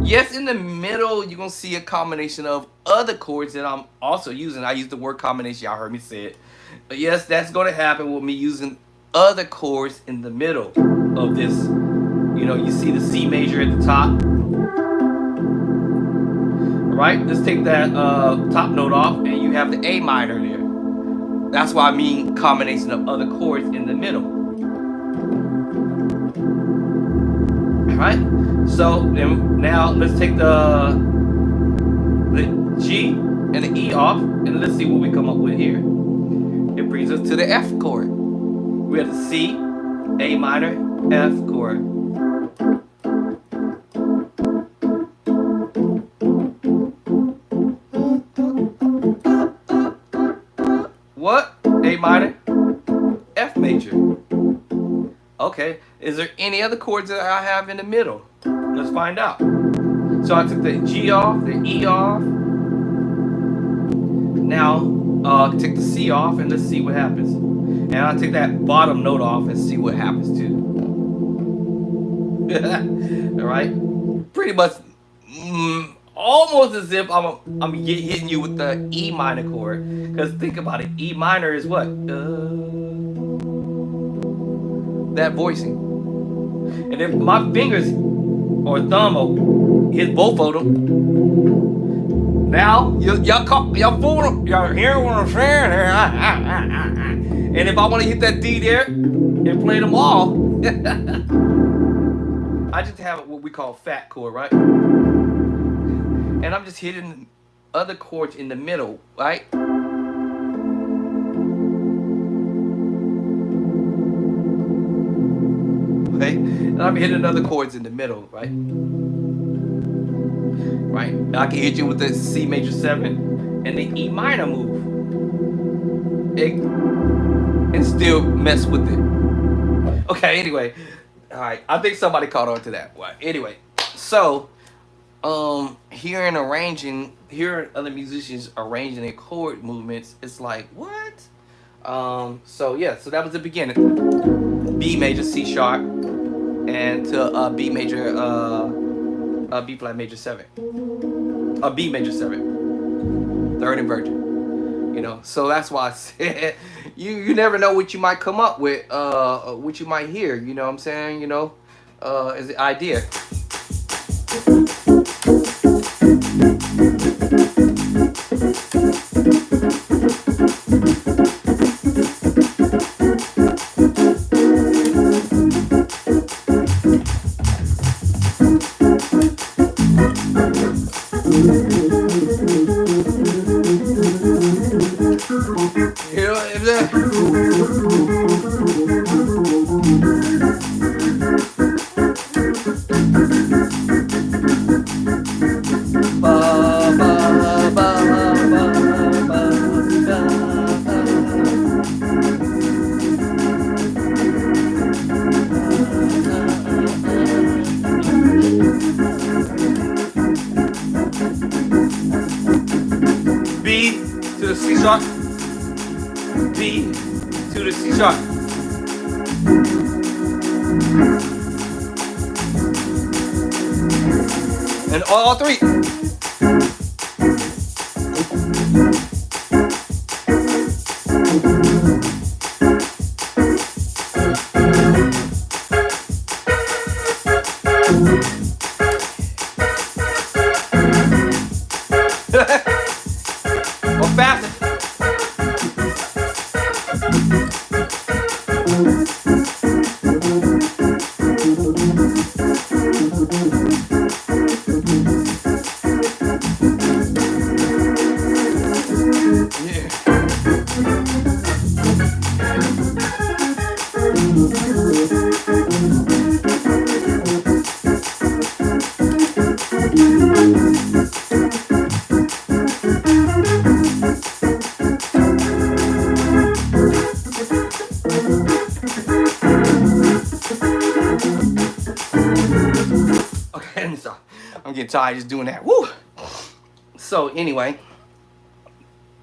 Yes, in the middle, you're going to see a combination of other chords that I'm also using. I use the word combination. Y'all heard me say it. But yes, that's going to happen with me using other chords in the middle of this. You know, you see the C major at the top. All right, let's take that top note off, and you have the A minor there. That's why I mean combination of other chords in the middle. All right. So then now let's take the G and the E off, and let's see what we come up with here. It brings us to the F chord. We have the C, A minor, F chord. What? A minor, F major. Okay, is there any other chords that I have in the middle? Let's find out. So I took the G off, the E off. Now, take the C off, and let's see what happens. And I'll take that bottom note off and see what happens too. All right, pretty much, almost as if I'm hitting you with the E minor chord. Because think about it, E minor is what? That voicing. And if my fingers or thumb will hit both of them, now y'all hearing what I'm saying here. And if I want to hit that D there and play them all, I just have what we call fat chord, right? And I'm just hitting other chords in the middle, right? Okay? And I'm hitting other chords in the middle, right? Right? And I can hit you with the C major 7 and the E minor move. And still mess with it. Okay, anyway. Alright, I think somebody caught on to that. Well, anyway, so hearing other musicians arranging their chord movements, it's like, what? So yeah, so that was the beginning. B major, C sharp, and to B major, B flat major 7. B major 7. Third inversion. You know, so that's why I said you never know what you might come up with, what you might hear, you know what I'm saying, you know, as the idea. B to the C sharp, B to the C sharp. And all three. get tired just doing that. Woo! So anyway,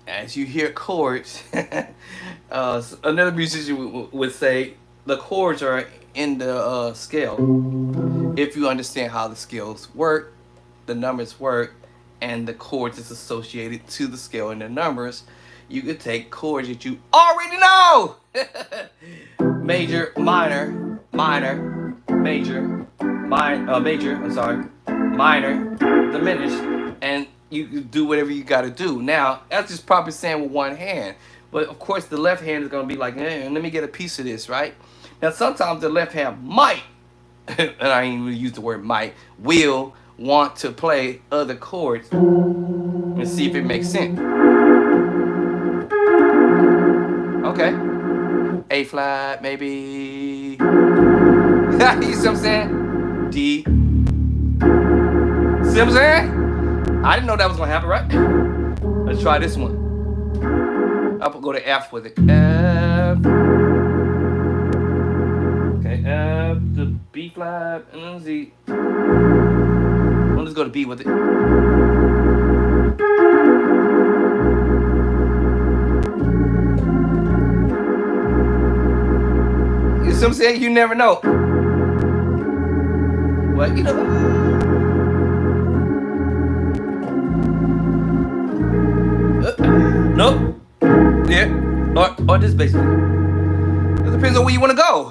as you hear chords, another musician would say the chords are in the scale. If you understand how the scales work, the numbers work, and the chords is associated to the scale and the numbers, you could take chords that you already know. Major, minor, minor, major, minor, diminished, and you do whatever you got to do. Now, that's just probably saying with one hand, but of course the left hand is going to be like, let me get a piece of this, right? Now, sometimes the left hand might, and I ain't even use the word might, will want to play other chords and see if it makes sense. Okay. A flat, maybe. You see what I'm saying? D. See what I'm saying? I didn't know that was gonna happen, right? Let's try this one. I'll go to F with it. F. Okay, F, the B flat, and then Z. Let's go to B with it. You see what I'm saying? You never know. Well, you know. Nope. Yeah. Or this basically. It depends on where you want to go.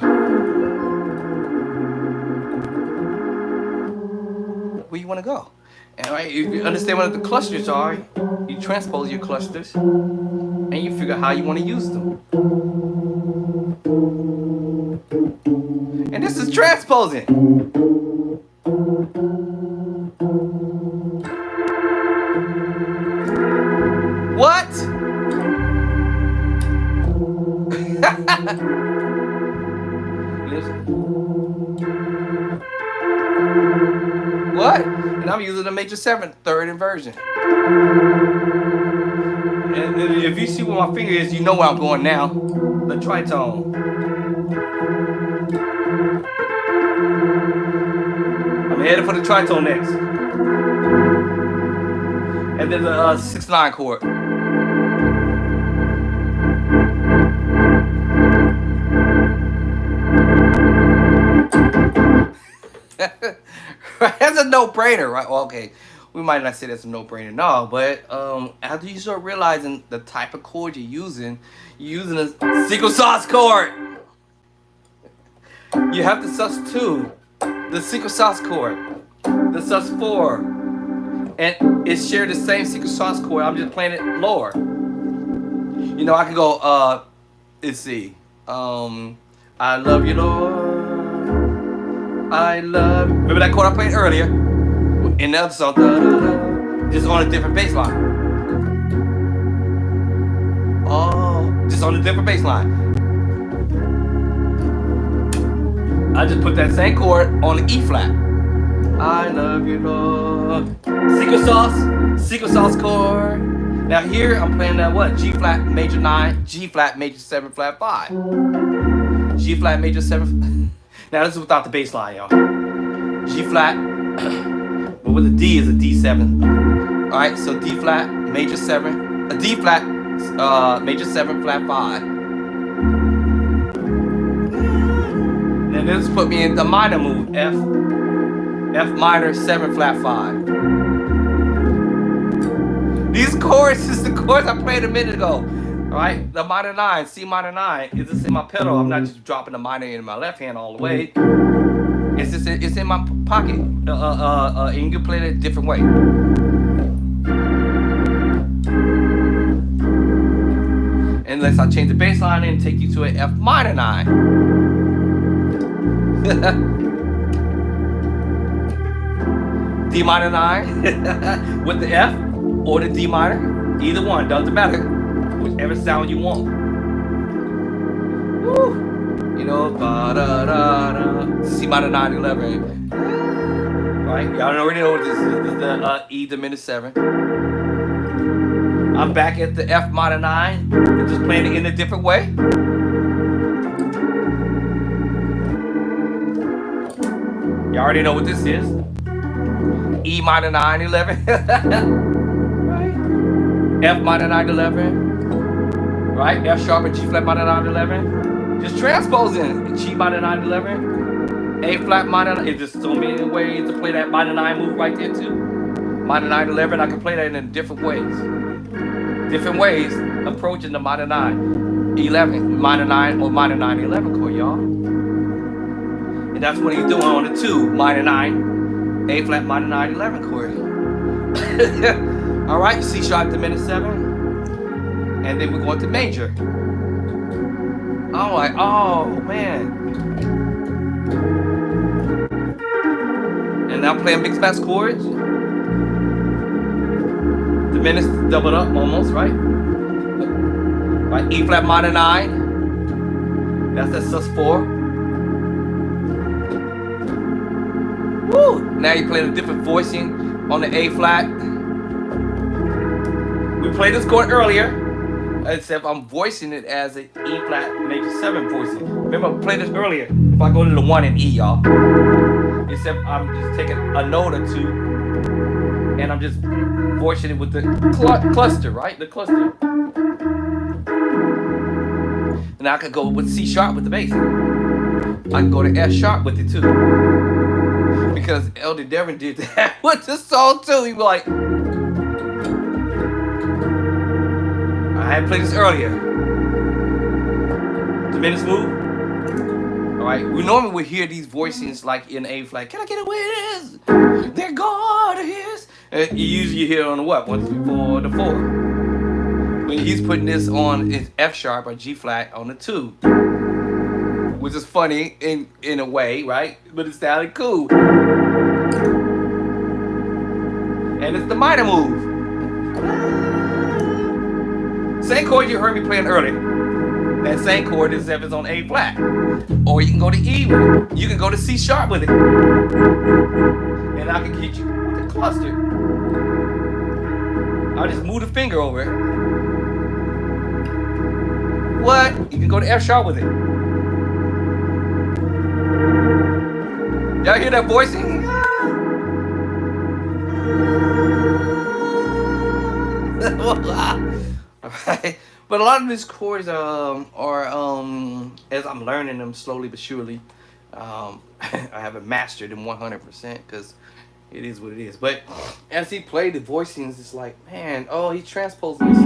Where you want to go. And right, if you understand what the clusters are, you transpose your clusters and you figure out how you want to use them. And this is transposing. What? What? And I'm using the major 7th, 3rd inversion. And if you see where my finger is, you know where I'm going now. The tritone. I'm headed for the tritone next. And then the 6/9 chord. That's a no-brainer, right? Well, okay, we might not say that's a no-brainer, no, but after you start realizing the type of chord you're using a secret sauce chord. You have the sus2, the secret sauce chord, the sus4, and it shared the same secret sauce chord. I'm just playing it lower. You know, I could go, let's see, I love you, Lord. I love. Remember that chord I played earlier? In the other song, just on a different bass line. Oh, just on a different bass line. I just put that same chord on the E flat. I love you, Lord. Secret sauce chord. Now here I'm playing that what? G flat major 9, G flat major 7 flat 5. G flat major 7. Now this is without the bass line, y'all. G flat, but with a D is a D7. All right, so D flat, major 7, a D flat, major 7 flat 5. And this put me in the minor move, F minor 7 flat 5. These chords is the chords I played a minute ago. Right, the minor 9, C minor 9, is this in my pedal? I'm not just dropping the minor in my left hand all the way. It's just it's in my pocket. And you can play it a different way. Unless I change the bass line and take you to an F minor 9. D minor 9 with the F or the D minor, either one, doesn't matter. Whichever sound you want. Woo. You know, C minor 9, 11. Right? Y'all already know what this is. This is the E diminished 7. I'm back at the F minor 9. I'm just playing it in a different way. You already know what this is. E minor 9, 11. Right? F minor 9, 11. Right? F sharp and G flat minor 9, 11. Just transposing G minor 9, 11. A flat minor 9. It's just so many ways to play that minor 9 move right there too. Minor 9, 11. I can play that in different ways. Different ways approaching the minor 9, 11, minor 9 or minor 9, 11 chord, y'all. And that's what he's doing on the 2, minor 9, A flat, minor 9, 11 chord. All right, C sharp diminished 7, and then we're going to major. I'm like, oh man. And now I'm playing mixed match chords. Diminished, doubled up almost, right? Right, E flat minor 9. That's that sus4. Woo! Now you're playing a different voicing on the A flat. We played this chord earlier, except I'm voicing it as an E flat major 7 voicing. Remember, I played this earlier. If I go to the 1 and E, y'all. Except I'm just taking a note or two, and I'm just voicing it with the cluster, right? The cluster. And I could go with C sharp with the bass. I can go to F sharp with it too. Because Elder Devin did that with the song too. He was like, I had played this earlier. Diminished move. Alright, we normally would hear these voicings like in A flat. Can I get away with this? They're God is. And you usually hear it on the what? 1, 3, 4, the 4. When he's putting this on his F sharp or G flat on the 2. Which is funny in a way, right? But it sounded cool. And it's the minor move. Same chord you heard me playing earlier. That same chord is if it's on A flat. Or you can go to E with it. You can go to C sharp with it. And I can get you with the cluster. I'll just move the finger over it. What? You can go to F sharp with it. Y'all hear that voicing? Alright. But a lot of these chords are as I'm learning them slowly but surely, I haven't mastered them 100% because it is what it is. But as he played the voicings, it's like, man, oh, he transposed this.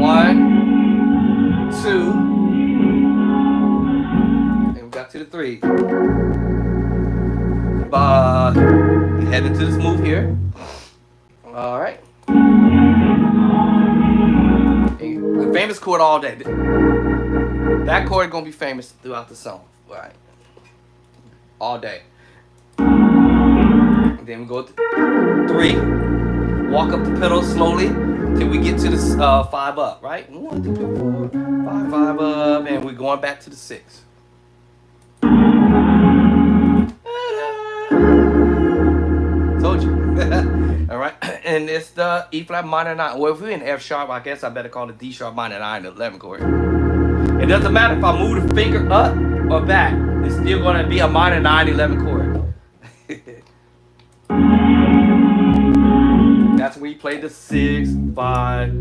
1, 2, and we got to the 3. He headed to this move here. All right. The famous chord all day. That chord gonna be famous throughout the song, right? All day. And then we go to 3. Walk up the pedal slowly till we get to the 5 up, right? 1, 2, 3, 4, 5, 5 up, and we're going back to the 6. Told you. All right, and it's the E flat minor 9. Well, if we're in F sharp, I guess I better call it D sharp minor 9, 11 chord. It doesn't matter if I move the finger up or back. It's still going to be a minor 9, 11 chord. That's when we play the 6, 5,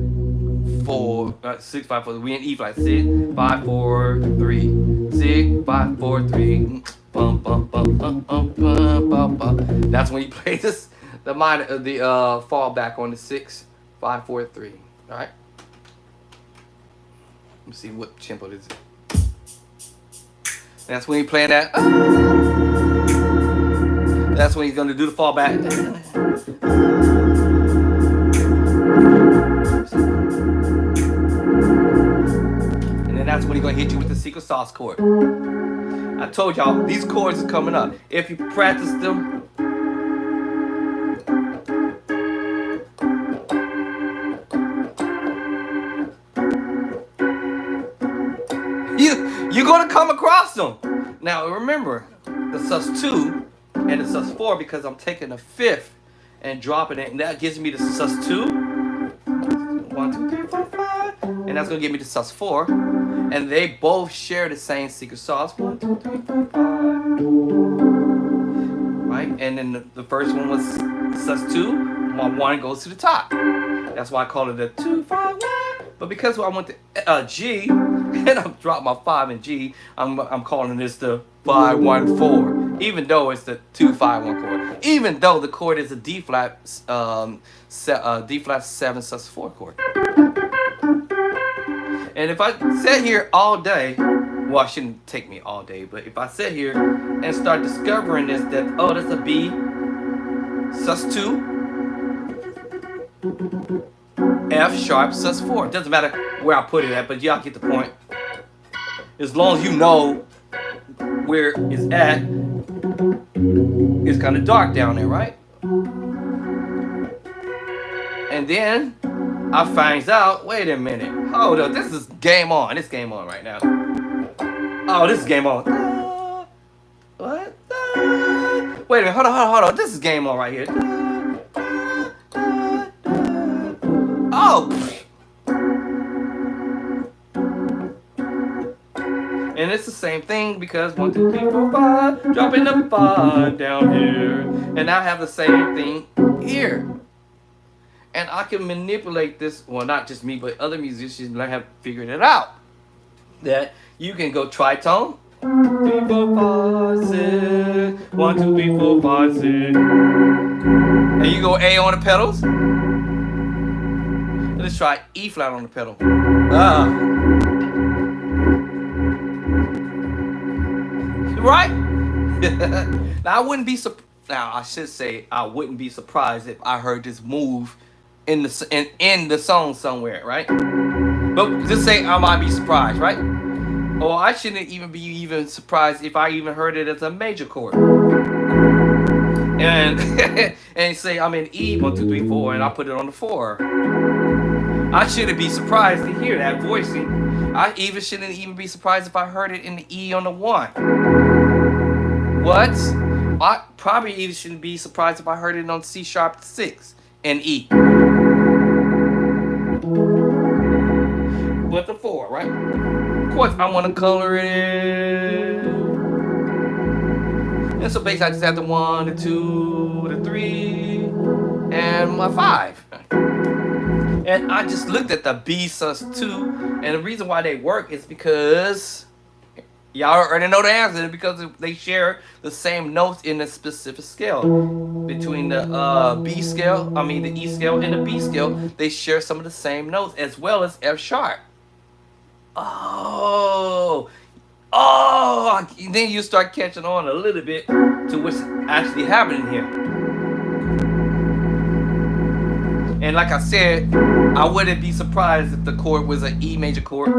4, 6, 5, 4. We in E flat. 6, 5, 4, 3. 6, 5, 4, 3. Bum, bum, bum, bum, bum, bum, bum, bum. That's when you play this. The minor, the fall back on the 6, 5, 4, 3. All right. Let me see what tempo this is. That's when he's playing that. That's when he's gonna do the fall back. And then that's when he's gonna hit you with the secret sauce chord. I told y'all these chords are coming up. If you practice them. You're going to come across them. Now remember, the sus2 and the sus4, because I'm taking the 5th and dropping it, and that gives me the sus2. 1, 2, 3, 4, 5. And that's going to give me the sus4. and they both share the same secret sauce. 1, 2, 3, 4, 5. Right, and then the first one was sus2. My 1 goes to the top. That's why I call it a 2, 5, 1. But because I went to G, and I dropped my 5 in G, I'm calling this the 5, 1, 4. Even though it's the 2, 5, 1 chord. Even though the chord is a D flat, D flat 7 sus4 chord. And if I sit here all day, well, it shouldn't take me all day, but if I sit here and start discovering this, that, oh, that's a B sus2, F sharp sus4. It doesn't matter where I put it at, but y'all get the point. As long as you know where it's at, it's kind of dark down there, right? And then I finds out, wait a minute, hold up, this is game on. This game on right now. Oh, this is game on. What? Wait a minute, hold on. This is game on right here. Oh! And it's the same thing because 1, 2, 3, 4, 5, dropping the 5 down here. And I have the same thing here. And I can manipulate this, well, not just me, but other musicians have figured it out. That you can go tritone. 3, 4, 5, 6. 1, 2, 3, 4, 5, 6. And you go A on the pedals. Let's try E flat on the pedal. Right? Now I wouldn't be Now I should say I wouldn't be surprised if I heard this move in the song somewhere, right? But just say I might be surprised, right? Or I shouldn't even be surprised if I even heard it as a major chord. And and say I'm in E 1, 2, 3, 4, and I put it on the 4. I shouldn't be surprised to hear that voicing. I shouldn't even be surprised if I heard it in the E on the 1. What? I probably even shouldn't be surprised if I heard it on C sharp 6 and E. But the 4, right? Of course, I want to color it in. And so basically, I just have the 1, the 2, the 3, and my 5. And I just looked at the B sus2, and the reason why they work is because y'all already know the answer, because they share the same notes in a specific scale. Between the the E scale and the B scale, they share some of the same notes as well as F sharp. Oh, then you start catching on a little bit to what's actually happening here. And like I said, I wouldn't be surprised if the chord was an E major chord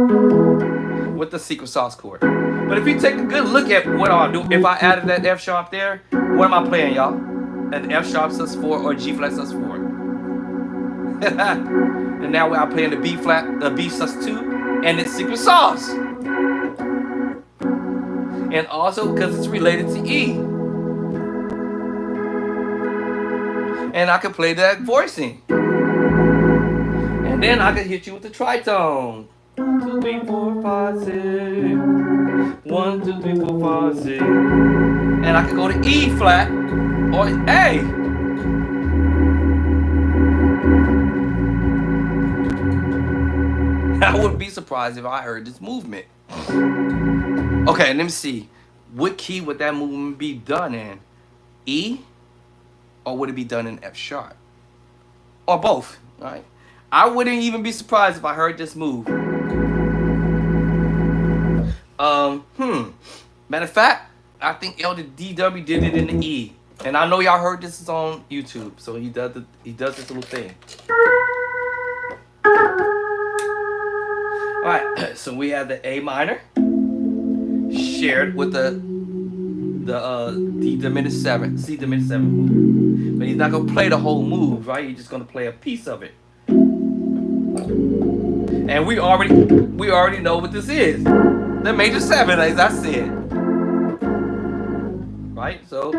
with the secret sauce chord. But if you take a good look at what I'll do, if I added that F sharp there, what am I playing, y'all? An F sharp sus4 or G flat sus4. And now I'm playing the B flat, the B sus2, and its secret sauce. And also because it's related to E. And I can play that voicing. And then I can hit you with the tritone. 1, 2, 3, 4, 5, 6. 1, 2, 3, 4, 5, 6. And I can go to E flat or A. I wouldn't be surprised if I heard this movement. Okay, let me see. What key would that movement be done in? E? Or would it be done in F sharp? Or both, right? I wouldn't even be surprised if I heard this move. Matter of fact, I think Elder DW did it in the E. And I know y'all heard this is on YouTube, so he does this little thing. Alright, so we have the A minor shared with the D diminished 7, C diminished 7 move. But he's not gonna play the whole move, right? He's just gonna play a piece of it. And we already know what this is. The major 7, as I said. Right? So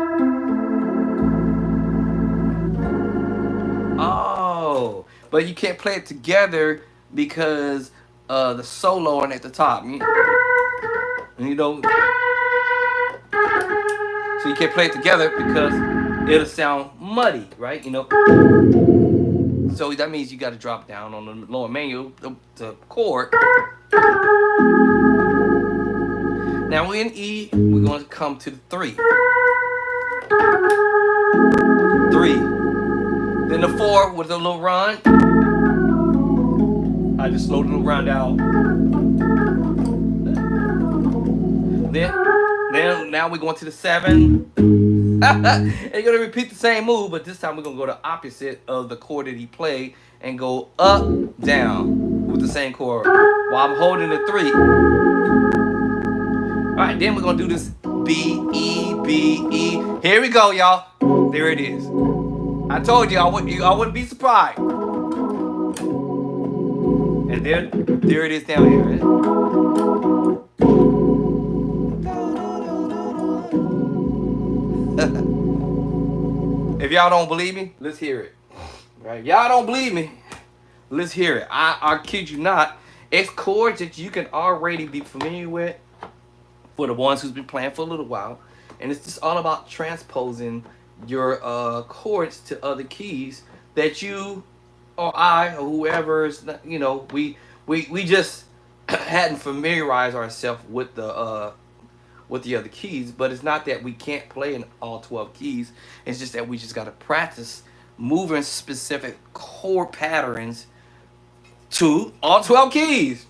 but you can't play it together because the soloing at the top. You know, so you can't play it together because it'll sound muddy, right? You know. So that means you got to drop down on the lower menu, the chord. Now we're in E, we're going to come to the 3. 3. Then the 4 with a little run. I just slowed the little run down. Then now we're going to the 7. And you're going to repeat the same move, but this time we're going to go the opposite of the chord that he played and go up, down with the same chord while I'm holding the 3. Alright, then we're going to do this B, E, B, E. Here we go, y'all. There it is. I told you I wouldn't be surprised. And there it is down here. If y'all don't believe me, let's hear it. Right? Y'all don't believe me, let's hear it. I kid you not. It's chords that you can already be familiar with for the ones who's been playing for a little while. And it's just all about transposing your chords to other keys that you or I or whoever is, you know, we just hadn't familiarized ourselves with the other keys. But it's not that we can't play in all 12 keys. It's just that we just got to practice moving specific chord patterns to all 12 keys.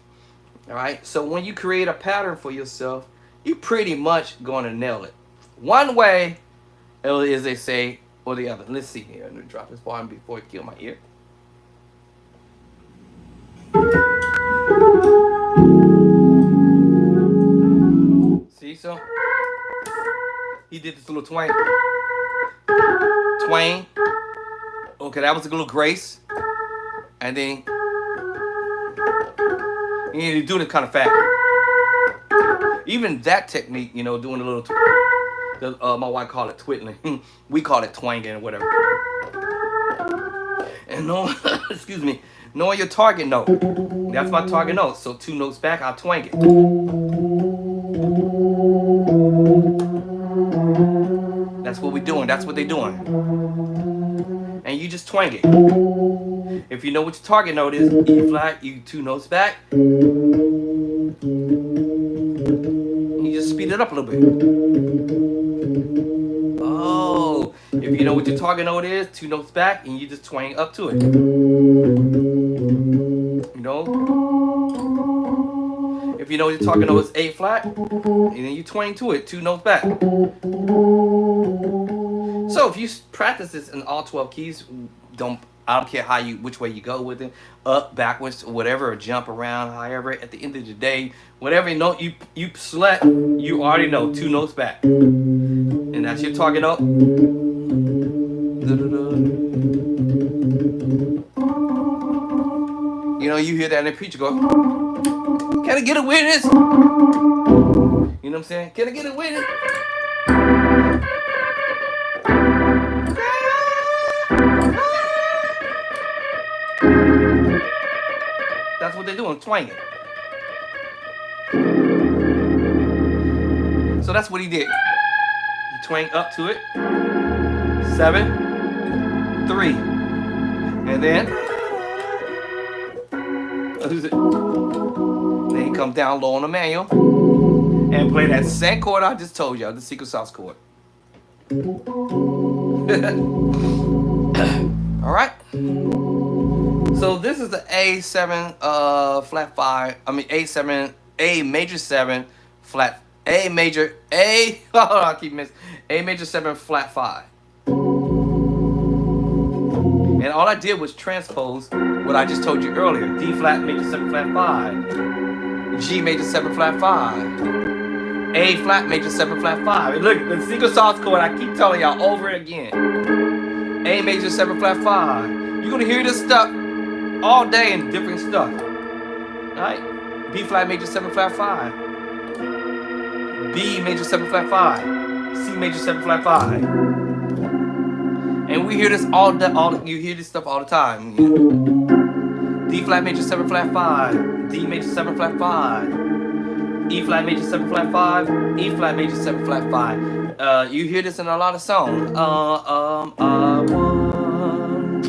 All right. So when you create a pattern for yourself, you pretty much going to nail it. One way is they say or the other. Let's see here. Let me drop this volume before it kills my ear. See, so he did this little twang. Twang. Okay, that was a little grace. And then you do it kind of fast. Even that technique, you know, doing a little, my wife called it twiddling. We call it twanging or whatever. And knowing, excuse me, knowing your target note. That's my target note. So 2 notes back, I'll twang it. That's what we're doing. That's what they're doing. And you just twang it. If you know what your target note is, E flat, you 2 notes back. You just speed it up a little bit. Oh, if you know what your target note is, 2 notes back, and you just twang up to it. You know? If you know your target note is A flat, and then you twang to it, 2 notes back. So if you practice this in all 12 keys, I don't care which way you go with it, up, backwards, whatever, or jump around, however. At the end of the day, whatever note you select, you already know 2 notes back, and that's your target note. You know, you hear that in the preacher go, "Can I get a witness?" You know what I'm saying? Can I get a witness? That's what they're doing, twanging. So that's what he did. He twang up to it. 7, 3. And then he comes down low on the manual and play that same chord I just told y'all, the secret sauce chord. All right. So this is the A7 flat 5. I mean A7, A major 7 flat, A major, A, I keep missing, A major 7 flat 5. And all I did was transpose what I just told you earlier. D flat major 7 flat 5. G major 7 flat 5. A flat major 7 flat 5. And look, the secret sauce chord I keep telling y'all over again. A major 7 flat 5. You're gonna hear this stuff all day in different stuff. Alright? B flat major 7 flat 5. B major 7 flat 5. C major 7 flat 5. And we hear this all day, you hear this stuff all the time. D flat major 7 flat 5, D major 7 flat 5, E flat major 7 flat 5, E flat major 7 flat 5. You hear this in a lot of songs. I want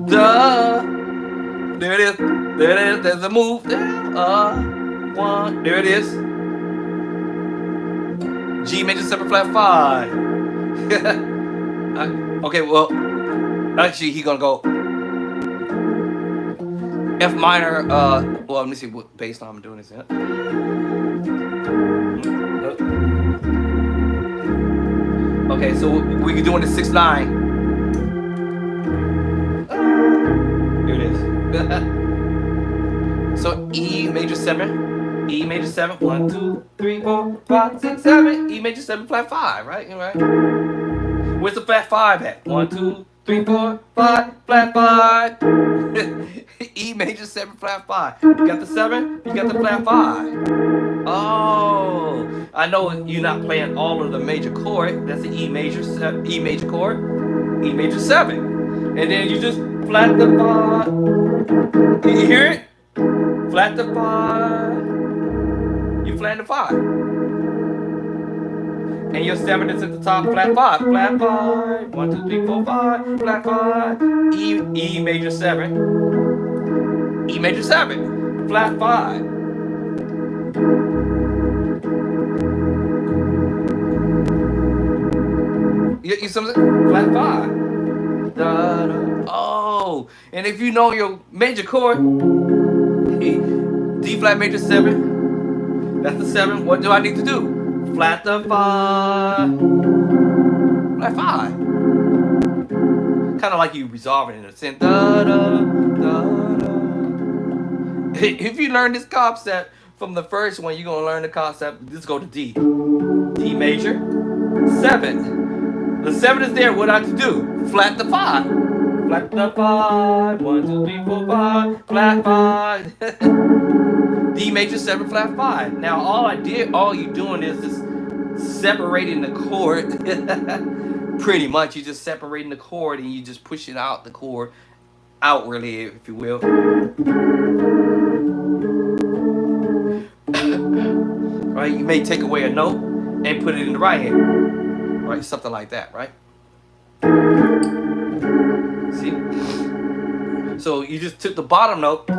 the. There it is. There it is. There's a move there. One. There it is. G major 7 flat 5. Okay, well, actually, he's gonna go F minor. Well, let me see what bass line I'm doing this in. Okay, so we're doing the 6/9. Here it is. So E major 7, E major 7, 1, 2, 3, 4, 5, 6, 7, E major 7 flat 5, right? Right. Where's the flat 5 at? 1, 2, 3, 4, 5, flat 5. E major 7 flat 5. You got the 7, you got the flat 5. Oh, I know you're not playing all of the major chord. That's the E major chord, E major 7, and then you just flat the 5. Can you hear it? Flat the 5. You flat the 5, and your 7 is at the top. Flat 5, flat 5. 1, 2, 3, 4, 5. Flat 5. E major 7, E major 7, flat 5. You something? Flat 5. Da, da. Oh, and if you know your major chord, D flat major 7. That's the 7. What do I need to do? Flat the 5. Flat 5. Kind of like you resolving it in a sense. Da, da, da, da. If you learn this concept from the first one, you're gonna learn the concept. Just go to D. D major 7. The 7 is there. What I have to do? Flat the 5. Flat the 5. 1, 2, 3, 4, 5. Flat 5. D major 7 flat 5. Now all you doing is just separating the chord. Pretty much, you're just separating the chord and you just pushing out the chord outwardly, if you will. Right? You may take away a note and put it in the right hand. Right, something like that, right? See? So you just took the bottom note,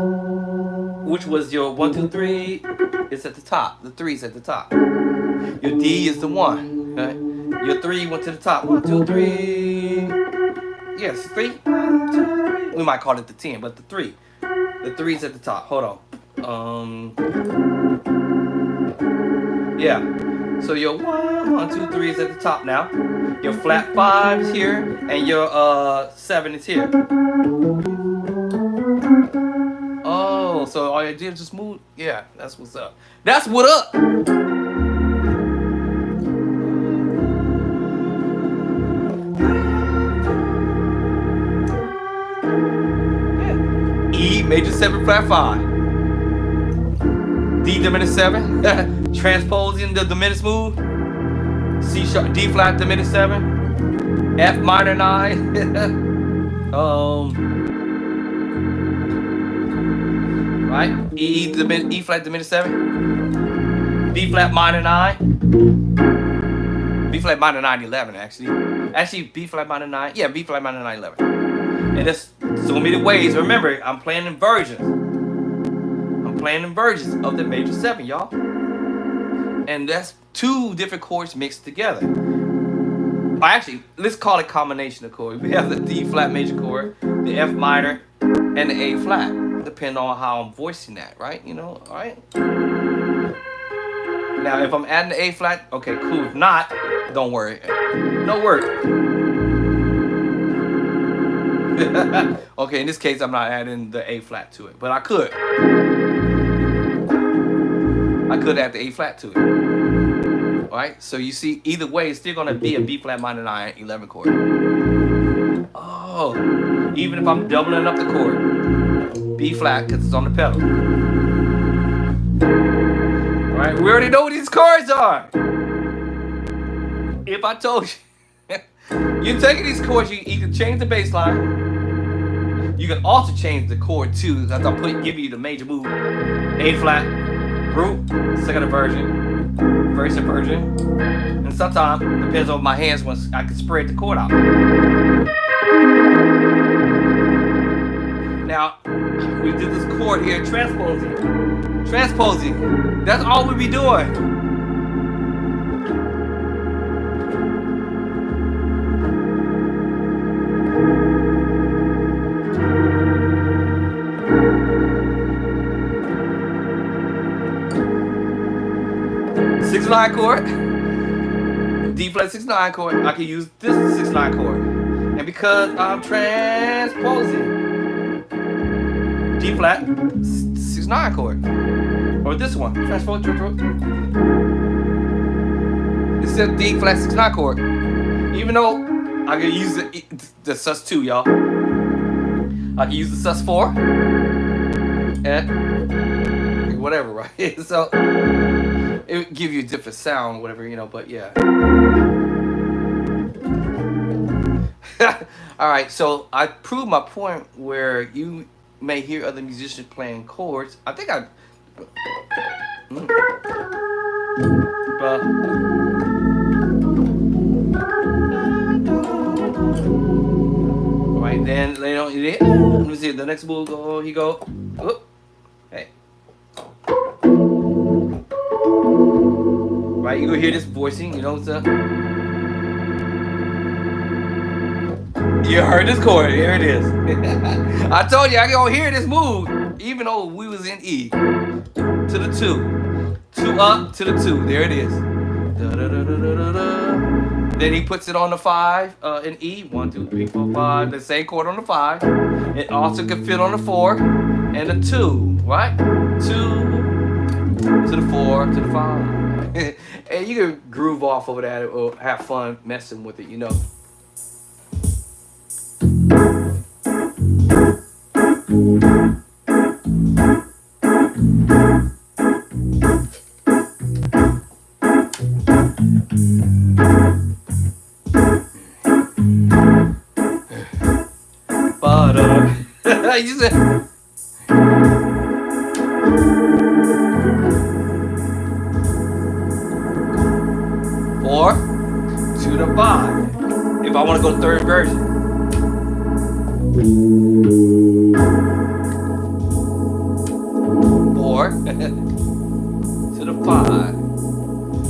which was your 1, 2, 3. It's at the top. The 3 is at the top. Your D is the 1. Okay? Your 3 went to the top. 1, 2, 3. Yes, 3. 1, 2, 3. We might call it the 10, but the 3. The 3 is at the top. Hold on. Yeah. So your 1, 2, 3 is at the top now. Your flat 5 is here, and your 7 is here. Oh, so all you did is just move. Yeah, that's what's up. That's what up. Yeah. E major 7 flat 5. D diminished 7. Transposing the diminished move. C sharp, D flat diminished 7. F minor 9. Right? E flat diminished 7. B flat minor 9. B flat minor 9 11 actually. Actually B flat minor 9. Yeah, B flat minor 9 11. And there's so many ways. Remember, I'm playing inversions. I'm playing inversions of the major 7, y'all. And that's 2 different chords mixed together. Actually, let's call it combination of chords. We have the D flat major chord, the F minor, and the A flat. Depending on how I'm voicing that, right? You know, all right? Now, if I'm adding the A flat, okay, cool. If not, don't worry. No work. Okay, in this case, I'm not adding the A flat to it, but I could. I could add the A flat to it. All right, so you see, either way, it's still gonna be a B flat minor 9 11 chord. Oh, even if I'm doubling up the chord, B flat because it's on the pedal. All right, we already know what these chords are. If I told you, you're taking these chords, you either change the bass line, You can also change the chord too. As I'm giving you the major move. A flat, root, second inversion, first inversion, and sometimes depends on my hands once I can spread the chord out. Now we do this chord here, transposing. Transposing. That's all we be doing. Six-line chord, D flat 6-9 chord. I can use this 6-line chord, and because I'm transposing, D flat 6-9 chord, or this one, transpose. It's a D flat 6-9 chord. Even though I can use the sus2, y'all. I can use the sus4 and whatever, right? So it would give you a different sound, whatever, you know, but yeah. Alright, so I proved my point where you may hear other musicians playing chords. I think I... Right, then later on, let me see, the next move, he go, whoop, hey. Right, you gonna hear this voicing, you know what's up? You heard this chord, here it is. I told you I gonna hear this move, even though we was in E. To the 2. 2 up to the 2, there it is. Da, da, da, da, da, da. Then he puts it on the 5 in E. 1, 2, 3, 4, 5. The same chord on the 5. It also can fit on the 4 and the 2, right? 2 to the 4 to the 5. And you can groove off over that or have fun messing with it, you know. But you said 4 to the 5. If I want to go third version. 4 to the 5.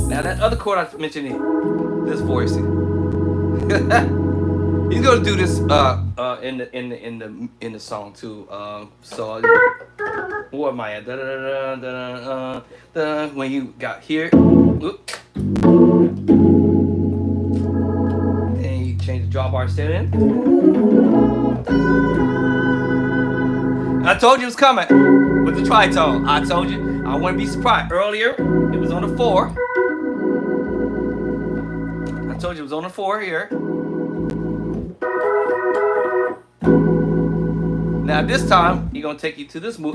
Now that other chord I mentioned here, this voicing. He's gonna do this in the song too. So what am I at? When you got here, whoop. And you change the drawbar setting. I told you it was coming with the tritone. I told you I wouldn't be surprised. Earlier it was on the 4. I told you it was on the 4 here. Now this time, he's gonna take you to this move.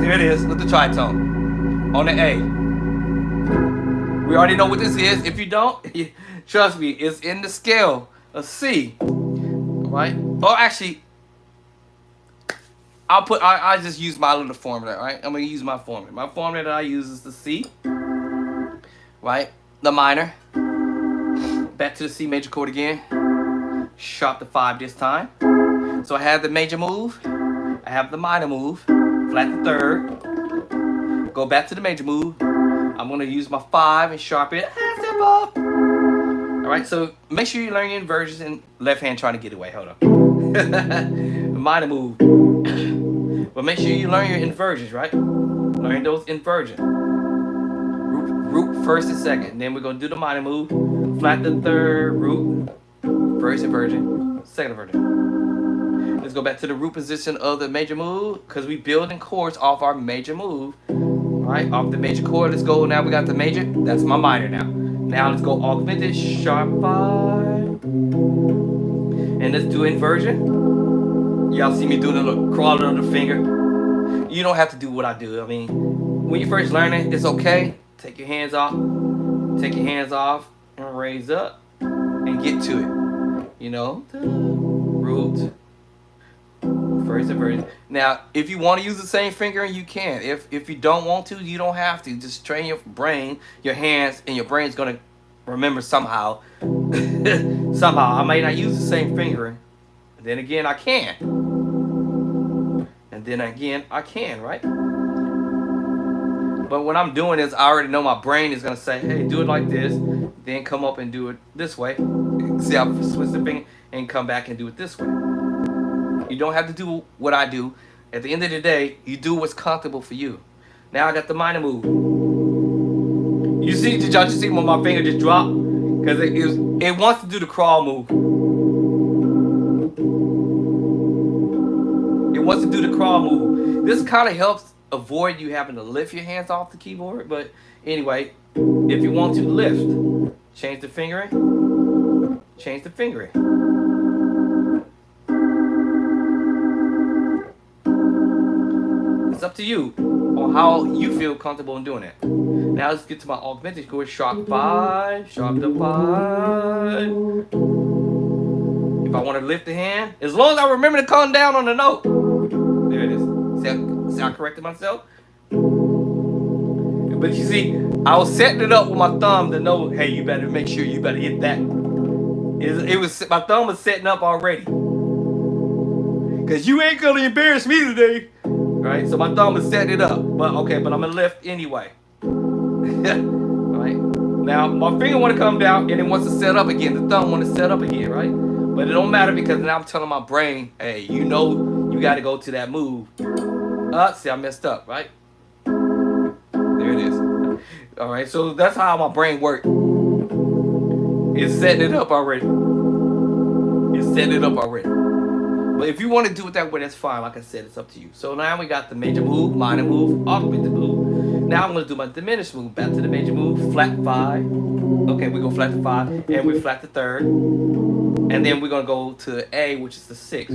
There it is with the tritone on the A. We already know what this is. If you don't, trust me, it's in the scale of C, right? Oh, actually, I just use my little formula, right? I'm gonna use my formula. My formula that I use is the C, right? The minor. Back to the C major chord again. Sharp the 5 this time. So I have the major move. I have the minor move. Flat the 3rd. Go back to the major move. I'm going to use my 5 and sharp it. Alright, so make sure you learn your inversions and left hand trying to get away. Hold on. Minor move. But make sure you learn your inversions, right? Learn those inversions. Root first and second. And then we're going to do the minor move. Flat the 3rd, root, first inversion, second inversion. Let's go back to the root position of the major move because we building chords off our major move. Alright, off the major chord, let's go. Now we got the major, that's my minor now. Now let's go augmented, sharp 5. And let's do inversion. Y'all see me doing a little crawling on the finger. You don't have to do what I do. I mean, when you first learn it, it's okay. Take your hands off. Take your hands off. And raise up, and get to it. You know, root, first inversion. Now, if you want to use the same fingering, you can. If you don't want to, you don't have to. Just train your brain, your hands, and your brain's gonna remember somehow. Somehow, I may not use the same fingering. Then again, I can. And then again, I can, right? But what I'm doing is I already know my brain is gonna say, hey, do it like this, then come up and do it this way. See, I'll switch the finger and come back and do it this way. You don't have to do what I do. At the end of the day, you do what's comfortable for you. Now I got the minor move. You see, did y'all just see when my finger just dropped? Because it wants to do the crawl move. It wants to do the crawl move. This kind of helps avoid you having to lift your hands off the keyboard. But anyway, if you want to lift, change the fingering. Change the fingering. It's up to you on how you feel comfortable in doing it. Now let's get to my augmented chord. Sharp 5, sharp to 5. If I want to lift the hand, as long as I remember to come down on the note. There it is. See how I corrected myself? But you see, I was setting it up with my thumb to know, hey, you better make sure you better hit that. My thumb was setting up already. Cause you ain't gonna embarrass me today. Right? So my thumb is setting it up. But okay, but I'm gonna lift anyway. Right? Now my finger wanna come down and it wants to set up again. The thumb wanna set up again, right? But it don't matter because now I'm telling my brain, hey, you know you gotta go to that move. See, I messed up, right? There it is. Alright, so that's how my brain works. It's setting it up already. It's setting it up already. But if you want to do it that way, that's fine. Like I said, it's up to you. So now we got the major move, minor move, augmented move. Now I'm going to do my diminished move. Back to the major move, flat 5. Okay, we go flat to 5, and we flat to 3rd. And then we're going to go to A, which is the 6th.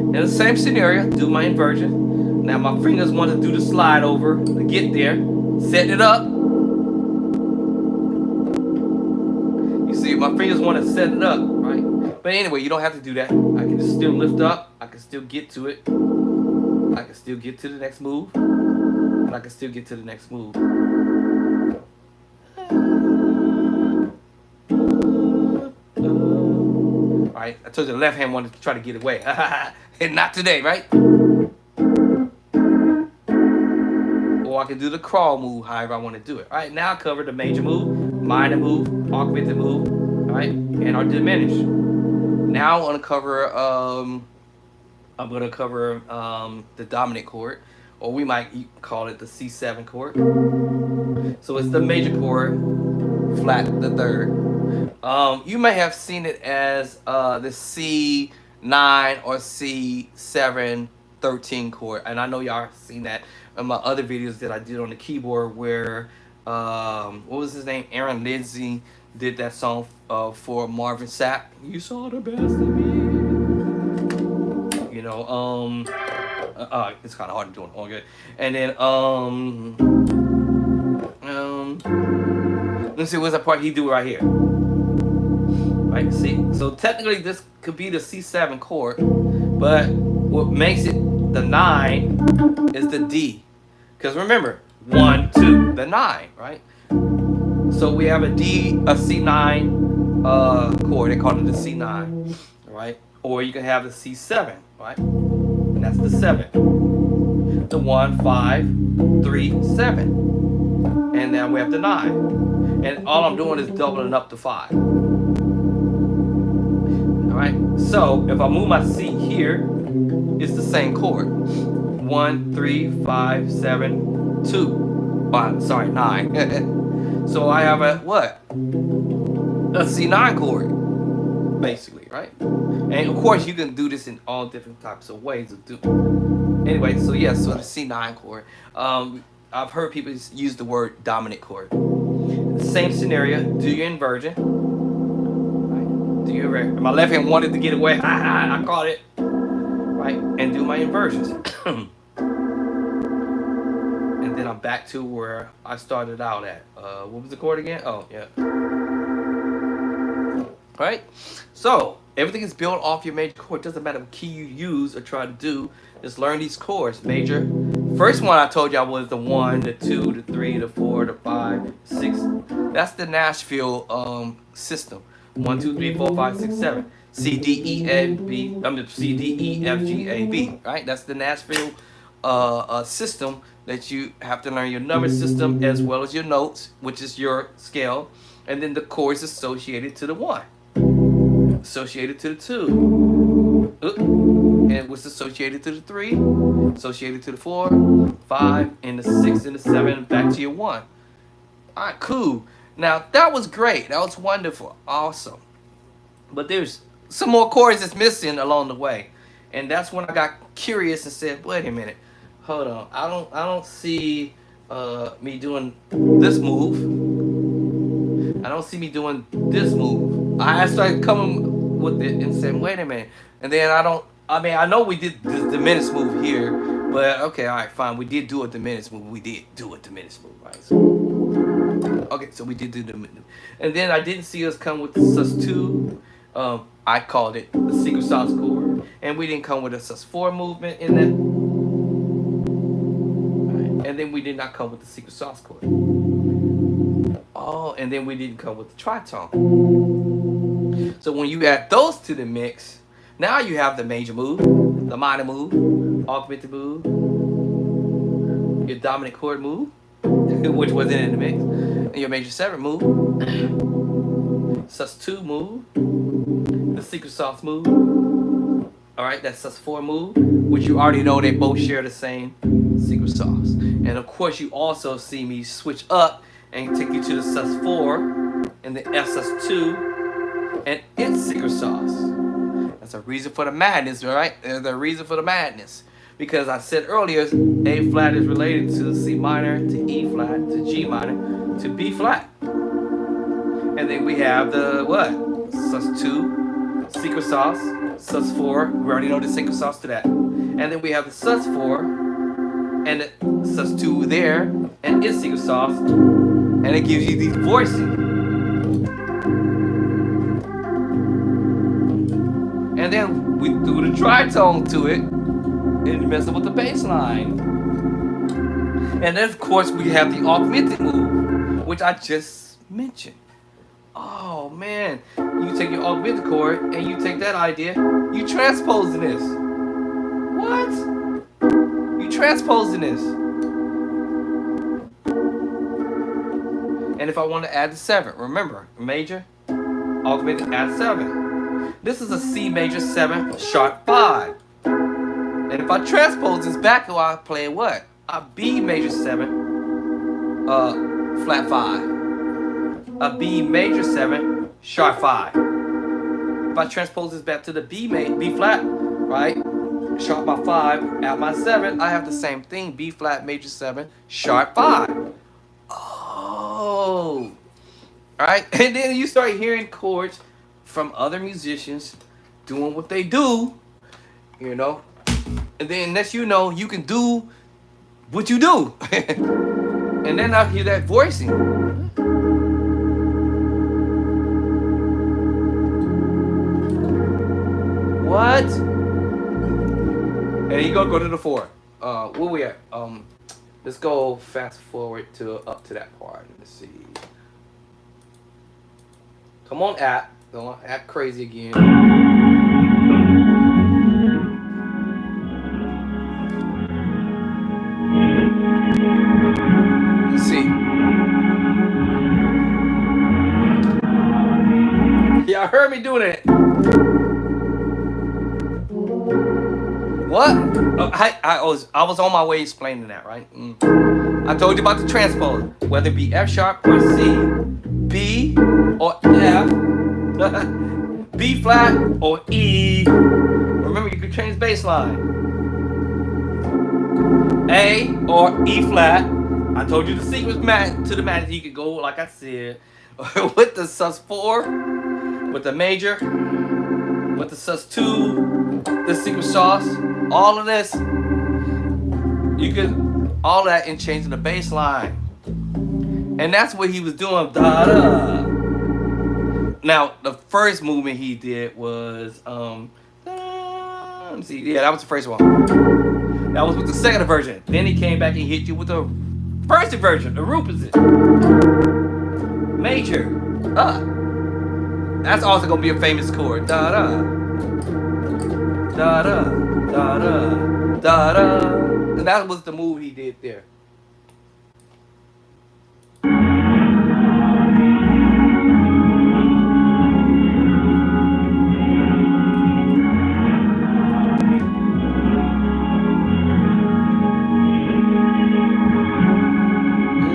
In the same scenario, do my inversion. Now my fingers want to do the slide over to get there. Set it up. You see, my fingers want to set it up, right? But anyway, you don't have to do that. I can just still lift up. I can still get to it. I can still get to the next move. And I can still get to the next move. Alright, I told you the left hand wanted to try to get away. And not today, right? Or I can do the crawl move, however I want to do it. Alright, now I cover the major move, minor move, augmented move, alright, and our diminished. Now I'm gonna cover the dominant chord, or we might call it the C7 chord. So it's the major chord, flat the 3rd. You may have seen it as the C9 or C7 13 chord, and I know y'all seen that in my other videos that I did on the keyboard where what was his name? Aaron Lindsay did that song for Marvin Sapp. You saw the best of me. You know, it's kind of hard to do it all good. And then let's see, what's that part he do right here? Right, see, so technically this could be the C7 chord, but what makes it the 9 is the D. Because remember, 1, 2, the 9, right? So we have a C9 chord. They call it the C9, right? Or you can have the C7, right? And that's the 7. The 1, 5, 3, 7. And now we have the 9. And all I'm doing is doubling up to 5. Alright? So if I move my C here, it's the same chord. 1, 3, 5, 7, 2. 9. So I have a what? A C9 chord, basically, right? And of course you can do this in all different types of ways of do. Anyway, so yeah, so the C9 chord. I've heard people use the word dominant chord. Same scenario. Do your inversion. Right? Do your inversion. My left hand wanted to get away. I caught it. Right? And do my inversions. and then I'm back to where I started out at. What was the chord again? Oh, yeah. Right? So, everything is built off your major chord. Doesn't matter what key you use or try to do. Just learn these chords. Major. First one I told y'all was the 1, the 2, the 3, the 4, the 5, 6. That's the Nashville system. 1, 2, 3, 4, 5, 6, 7. C, D, E, F, B. C, D, E, F, G, A, B. Right? That's the Nashville system that you have to learn your number system as well as your notes, which is your scale, and then the chords associated to the 1, associated to the 2, and what's associated to the 3, associated to the 4, 5, and the 6, and the 7, back to your 1. All right, cool. Now that was great. That was wonderful, awesome. But there's some more chords that's missing along the way, and that's when I got curious and said, "Wait a minute, hold on. I don't see me doing this move. I don't see me doing this move." I started coming with it and said, "Wait a minute." And then I know we did the diminished move here, but okay, all right, fine. We did do a diminished move. Right? So, okay, so we did do the diminished. And then I didn't see us come with the sus2. I called it the secret sauce chord, and we didn't come with a sus4 movement in that. Right. And then we did not come with the secret sauce chord. Oh, and then we didn't come with the tritone. So when you add those to the mix, now you have the major move, the minor move, augmented move, your dominant chord move, which wasn't in the mix, and your major 7 move, sus2 move, the secret sauce move, all right, that's sus4 move, which you already know they both share the same secret sauce. And of course you also see me switch up and take you to the sus4 and the sus2 and its secret sauce. That's a reason for the madness, right? There's a reason for the madness. Because I said earlier, A flat is related to C minor, to E flat, to G minor, to B flat. And then we have the what? sus2, secret sauce, sus4. We already know the secret sauce to that. And then we have the sus4 and the sus2 there and its secret sauce. And it gives you these voices. And then we threw the tritone to it and messing with the bass line. And then of course we have the augmented move, which I just mentioned. Oh man, you take your augmented chord and you take that idea, you transposing this. What? You transposing this. And if I want to add the 7, remember, major, augmented, add 7. This is a C major 7, sharp 5. And if I transpose this back, I play what? A B major 7, flat 5. A B major 7, sharp 5. If I transpose this back to the B flat, right? Sharp my 5, add my 7, I have the same thing. B flat major 7, sharp 5. Oh. Alright? And then you start hearing chords from other musicians doing what they do, you know. And then next you know, you can do what you do. And then I hear that voicing. What? And you go to the 4. Where we at? Let's go fast forward to up to that part. Let's see. Come on, app. Don't act crazy again. Let's see. Y'all heard me doing it. What? Oh, I was on my way explaining that, right? I told you about the transpose, whether it be F sharp or C, B or F, B flat or E. Remember, you can change bass line. A or E flat. I told you the secret to the magic. You could go, like I said, with the sus4, with the major, with the sus2, the secret sauce. All of this, you could all that and changing the bass line. And that's what he was doing. Da da. Now the first movement he did was let me see. Yeah, that was the first one. That was with the second version. Then he came back and hit you with the first version, the root position. Major. That's also gonna be a famous chord. Da da. Da da. Da da. Da da. And that was the move he did there.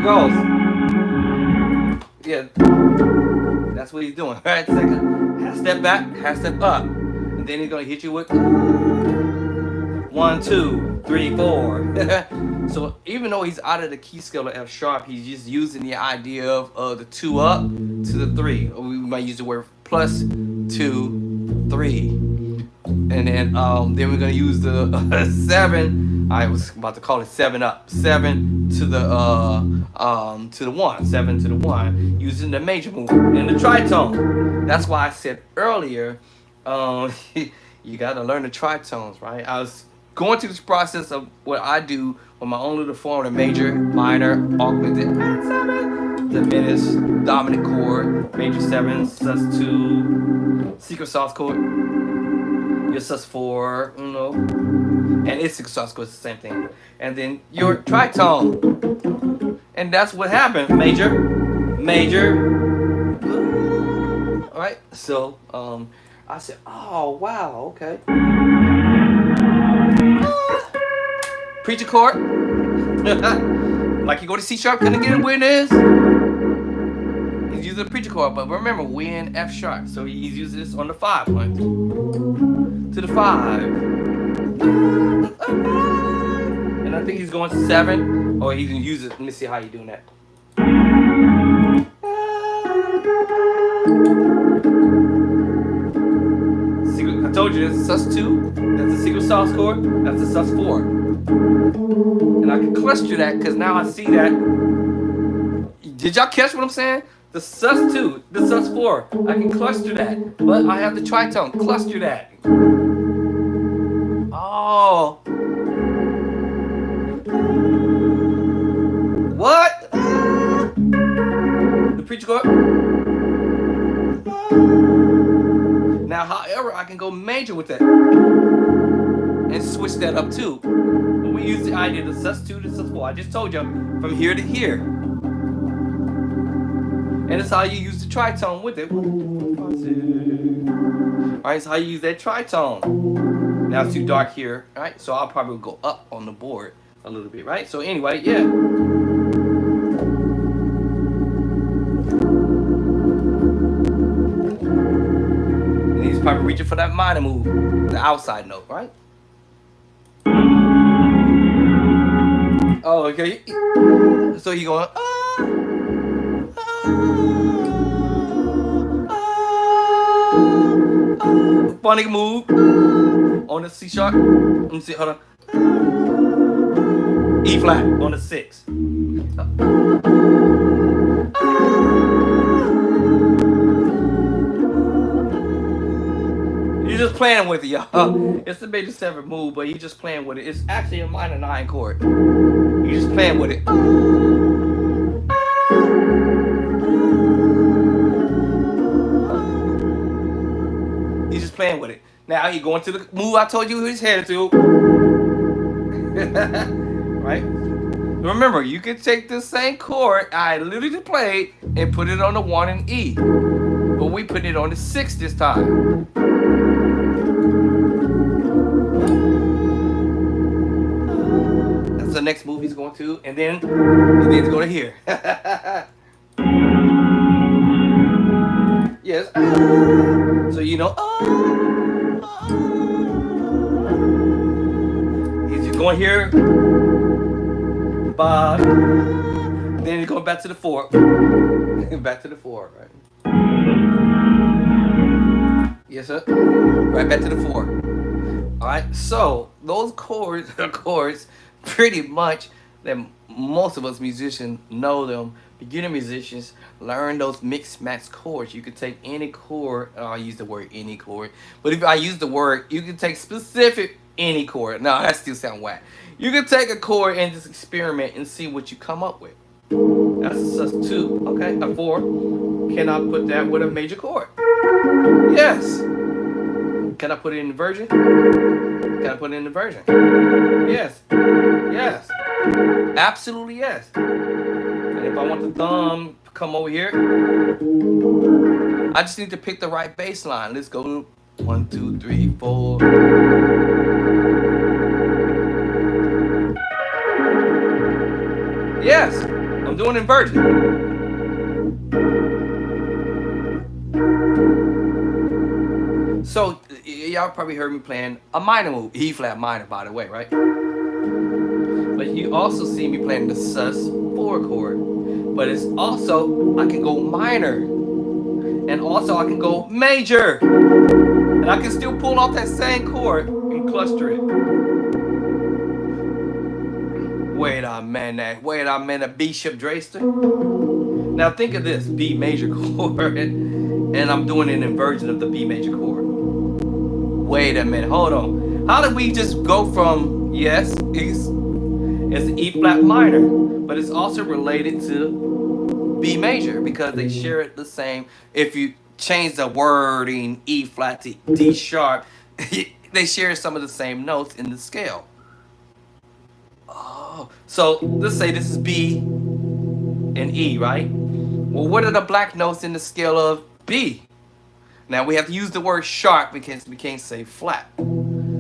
Goes. Yeah, that's what he's doing. All right, second. Half step back, half step up. And then he's going to hit you with 1, 2, 3, 4. So even though he's out of the key scale of F sharp, he's just using the idea of the 2 up to the 3. Or we might use the word plus 2, 3. And then we're going to use the 7. I was about to call it 7 up. 7 to the 1. 7 to the 1. Using the major move and the tritone. That's why I said earlier, you got to learn the tritones, right? I was going through this process of what I do with my own little form of major, minor, augmented, diminished, dominant chord, major 7, sus2, secret sauce chord. Your sus4, you know, and its secret sauce chord is the same thing. And then your tritone, and that's what happened. Major, major. All right. So I said, oh wow, okay. Preacher chord. Like you go to C sharp, couldn't get it where it is. He's using the preacher chord, but remember we're in F sharp, so he's using this on the 5 point. To the 5. And I think he's going to 7. Or he can use it. Let me see how you're doing that. Secret, I told you this is sus2. That's the secret sauce chord. That's the sus4. And I can cluster that because now I see that. Did y'all catch what I'm saying? The sus2, the sus4. I can cluster that. But I have the tritone. Cluster that. Oh. What? The preacher chord. Now, however, I can go major with that and switch that up too. When we use the idea of the sus2 to sus4, I just told you from here to here. And that's how you use the tritone with it. Alright, so how you use that tritone. Now it's too dark here, right? So I'll probably go up on the board a little bit, right? So anyway, yeah. And he's probably reaching for that minor move, the outside note, right? Oh, okay. So he going, funny move on the C sharp. Let me see, hold on. E flat on the 6. You're just playing with it, y'all. It's the major 7 move, but you're just playing with it. It's actually a minor 9 chord. You're just playing with it. He's just playing with it. Now he going to the move I told you he's headed to. Right? Remember, you can take this same chord I literally played and put it on the 1 and E. But we put it on the 6 this time. That's the next move he's going to. And then he's going to here. Yes. So you know. He's just going here. Ba. Then he's going back to the 4. Back to the 4, right? Yes, sir. Right back to the 4. All right. So those chords pretty much that most of us musicians know them. Beginner musicians learn those mixed match chords. You could take any chord. I use the word any chord, but if I use the word, you can take specific any chord. No, that still sound whack. You can take a chord and just experiment and see what you come up with. That's a sus2. Okay, a 4. Can I put that with a major chord? Yes. Can I put it in inversion? Can I put it in inversion? Yes. Yes. Absolutely yes. And if I want the thumb to come over here, I just need to pick the right bass line. Let's go 1, 2, 3, 4. Yes, I'm doing inversion. So y'all probably heard me playing a minor move, E flat minor, by the way, right? But you also see me playing the sus4 chord. But it's also, I can go minor, and also I can go major, and I can still pull off that same chord and cluster it. Wait a minute, B-sharp Drayster. Now think of this, B major chord, and I'm doing an inversion of the B major chord. Wait a minute, hold on. How did we just go from, yes, it's E flat minor, but it's also related to B major because they share it the same. If you change the wording E flat to D sharp, they share some of the same notes in the scale. Oh, so let's say this is B and E, right? Well, what are the black notes in the scale of B? Now we have to use the word sharp because we can't say flat.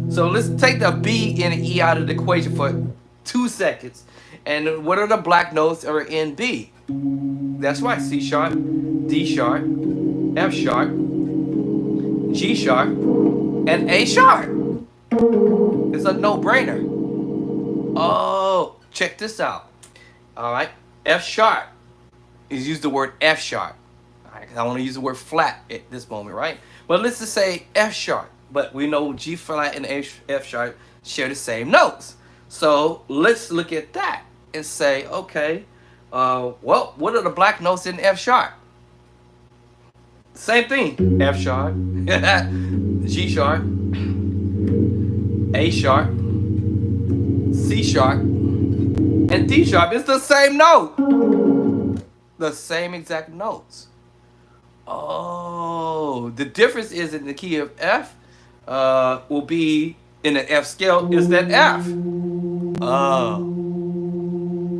So let's take the B and E out of the equation for 2 seconds. And what are the black notes are in B? That's right, C sharp, D sharp, F sharp, G sharp, and A sharp. It's a no-brainer. Oh, check this out. All right, F sharp is use the word F sharp. All right, I want to use the word flat at this moment, right? But let's just say F sharp. But we know G flat and F sharp share the same notes. So let's look at that and say, okay, well, what are the black notes in F sharp? Same thing. F sharp, G sharp, A sharp, C sharp, and D sharp. It's the same note. The same exact notes. Oh, the difference is in the key of F will be in the F scale is that F. Oh,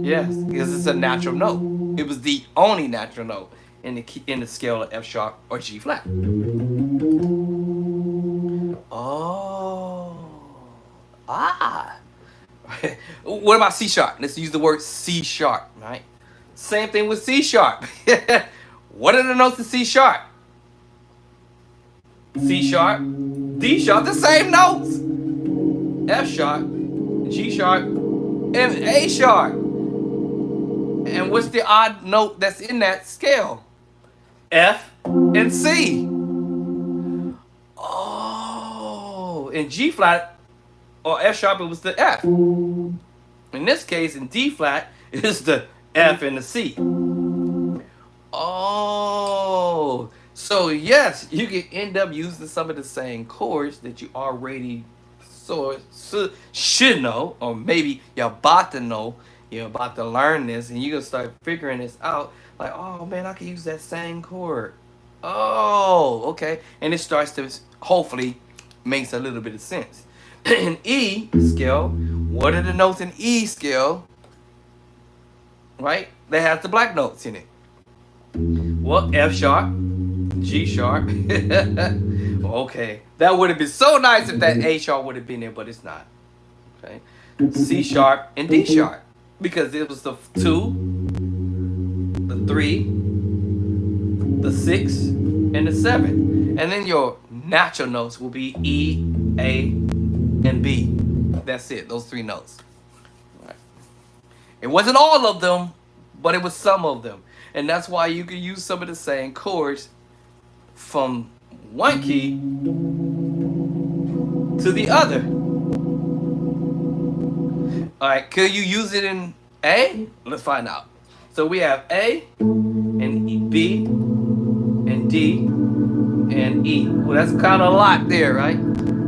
yes, because it's a natural note. It was the only natural note in the key, in the scale of F sharp or G flat. Oh, what about C sharp? Let's use the word C sharp, right? Same thing with C sharp. What are the notes in C sharp? C sharp, D sharp, the same notes. F sharp, G sharp, and A sharp. And what's the odd note that's in that scale? F and C. Oh, in G flat or F sharp, it was the F. In this case, in D flat, it's the F and the C. Oh, so yes, you can end up using some of the same chords that you already should know, or maybe you're about to know, you're about to learn this, and you're gonna start figuring this out. Like, oh man, I can use that same chord. Oh, okay, and it starts to hopefully makes a little bit of sense. In E scale, what are the notes in E scale? Right, they have the black notes in it. Well, F sharp, G sharp. Okay, that would have been so nice if that A sharp would have been there, but it's not. Okay, C sharp and D sharp because it was the 2, the 3, the 6, and the 7, and then your natural notes will be E, A, and B. That's it. Those 3 notes. Right. It wasn't all of them, but it was some of them. And that's why you can use some of the same chords from one key to the other. All right, could you use it in A? Let's find out. So we have A and B and D and E. Well, that's kind of a lot there, right?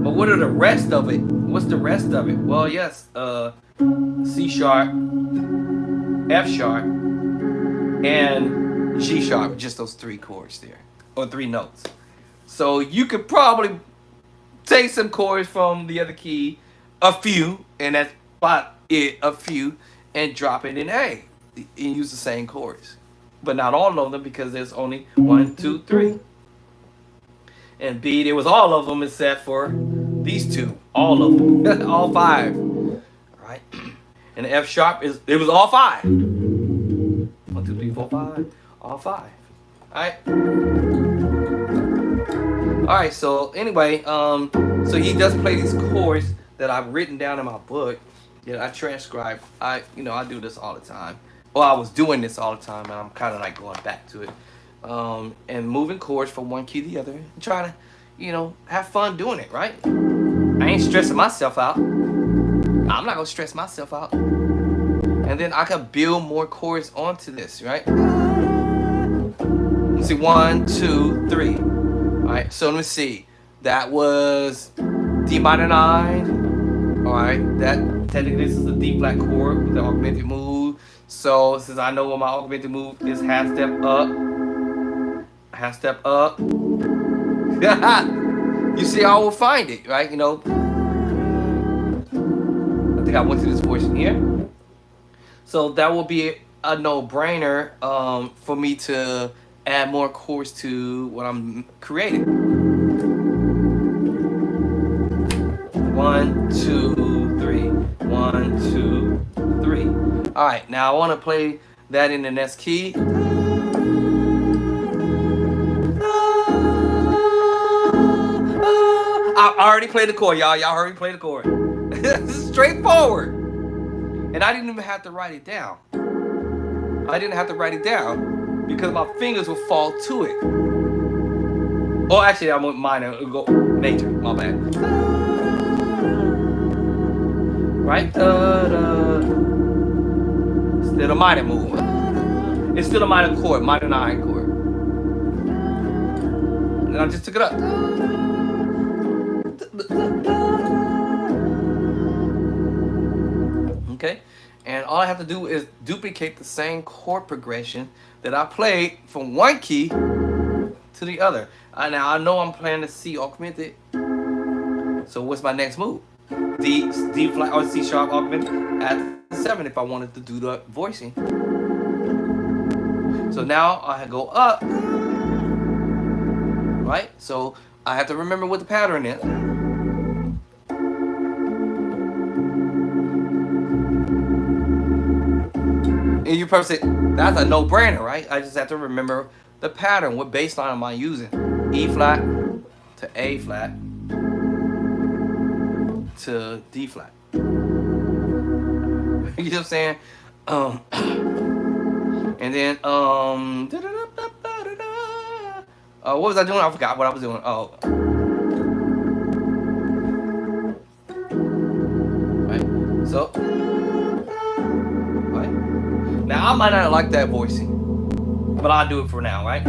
But what are the rest of it? What's the rest of it? Well, yes, C sharp, F sharp, and G sharp. Just those 3 chords there, or 3 notes. So you could probably take some chords from the other key, a few, and that's about it, a few, and drop it in A, and use the same chords. But not all of them, because there's only 1, 2, 3. And B, there was all of them except for these 2. All of them. All 5. Right? And the F sharp it was all 5. 1, 2, 3, 4, 5. All 5. Alright? Alright, so anyway, so he does play these chords that I've written down in my book. Yeah, I transcribe. I do this all the time. Well, I was doing this all the time, and I'm kind of like going back to it. And moving chords from one key to the other, and trying to, have fun doing it, right? I ain't stressing myself out. I'm not gonna stress myself out. And then I can build more chords onto this, right? Let's see, 1, 2, 3. All right, so let me see. That was D minor 9. All right, that technically this is a D flat chord with the augmented move. So since I know what my augmented move is, half step up. Half step up. You see, I will find it, right? I think I went to this portion here. So that will be a no-brainer for me to add more chords to what I'm creating. 1, 2, 3. 1, 2, 3. All right, now I want to play that in the next key. I already played the chord, y'all. Y'all already played the chord. This is straightforward. And I didn't even have to write it down. I didn't have to write it down because my fingers would fall to it. Oh, actually, I went minor. It'll go major. My bad. Right? Still a minor move. It's still a minor chord, minor 9 chord. And I just took it up. Okay, and all I have to do is duplicate the same chord progression that I played from one key to the other. Now I know I'm playing the C augmented. So what's my next move? D flat or C sharp augmented at 7 if I wanted to do the voicing. So now I go up, right? So I have to remember what the pattern is. And you probably say, that's a no-brainer, right? I just have to remember the pattern. What bass line am I using? E flat to A flat to D flat. You know what I'm saying? And then what was I doing? I forgot what I was doing. Oh. Right. So now I might not like that voicing, but I'll do it for now, right?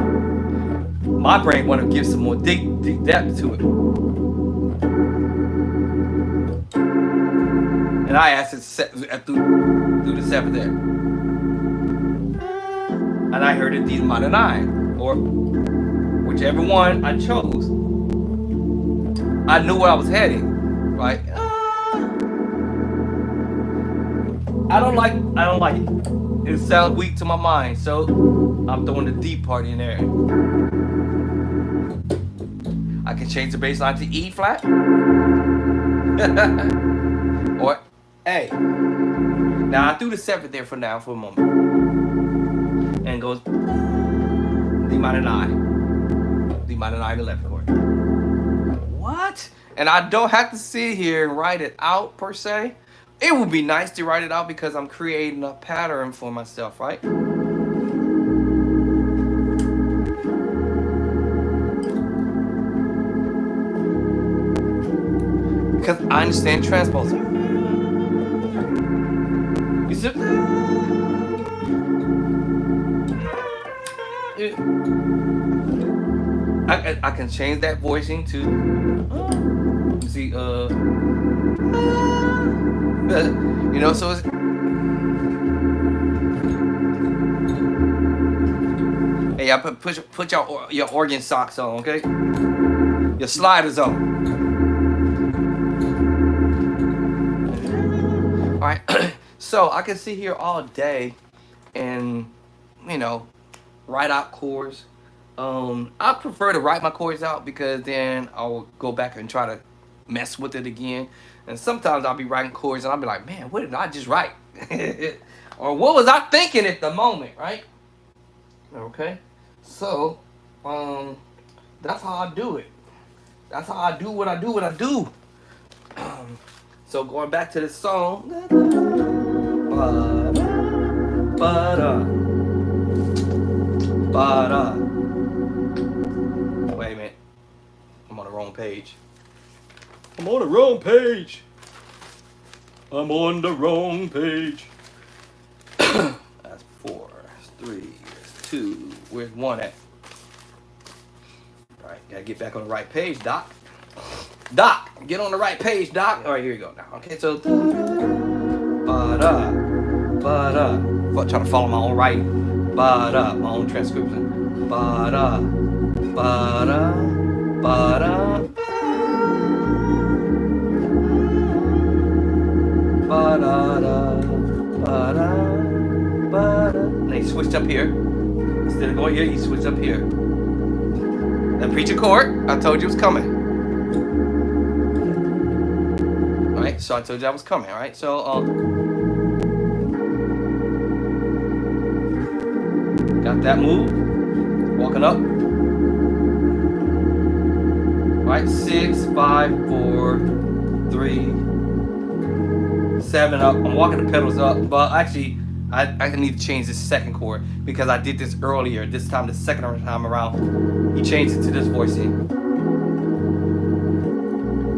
My brain want to give some more deep depth to it, and I asked it through the 7th there, and I heard it D minor 9 or whichever one I chose. I knew where I was heading, right? I don't like it. It sounds weak to my mind, so I'm throwing the D part in there. I can change the bass line to E flat or A. Now I threw the 7th there for now for a moment, and goes D minor 9, D minor 9 11 chord. What? And I don't have to sit here and write it out per se. It would be nice to write it out because I'm creating a pattern for myself, right? Because I understand transposing. You it. I can change that voicing to. You see, you know, so it's. Hey, I put your organ socks on, okay? Your sliders on. All right. So I can sit here all day, and you know, write out chords. I prefer to write my chords out because then I'll go back and try to mess with it again. And sometimes I'll be writing chords and I'll be like, man, what did I just write? Or what was I thinking at the moment, right? Okay. So, that's how I do it. That's how I do what I do. So going back to this song. Wait a minute. I'm on the wrong page. I'm on the wrong page. That's 4. That's 3. That's 2. Where's 1 at? All right, gotta get back on the right page, Doc. Doc, get on the right page, Doc. All right, here we go now. Okay, so I'm trying to follow my own writing. My own transcription. And he switched up here. Instead of going here, he switched up here. That preacher chord, I told you was coming. Alright, so I told you I was coming, alright? So, got that move. Walking up. Alright, 6, 5, 4, 3, 7 up. I'm walking the pedals up, but actually, I need to change this second chord because I did this earlier. This time, the second time around, he changed it to this voicing.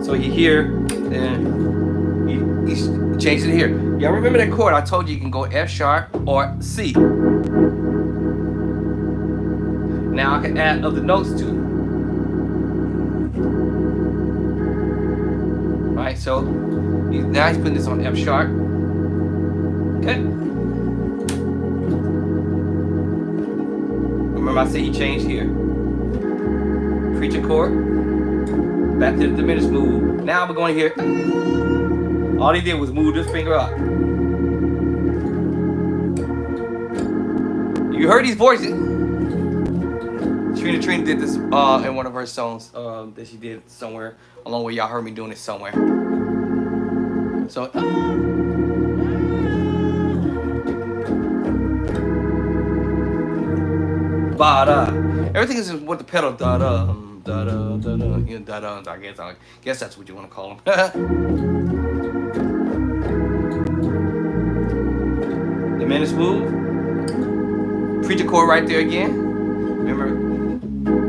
So you hear, and he changed it here. Y'all remember that chord? I told you can go F sharp or C. Now I can add other notes to it. Alright, so now he's putting this on F sharp. Okay. Remember I said he changed here. Preacher chord. Back to the diminished move. Now we're going here. All he did was move this finger up. You heard these voices. Trina did this in one of her songs that she did somewhere along where y'all heard me doing it somewhere. So everything is with the pedal da-da, da-da, da-da, you know, da-da, I guess that's what you want to call them. Diminished move. Preacher chord right there again. Remember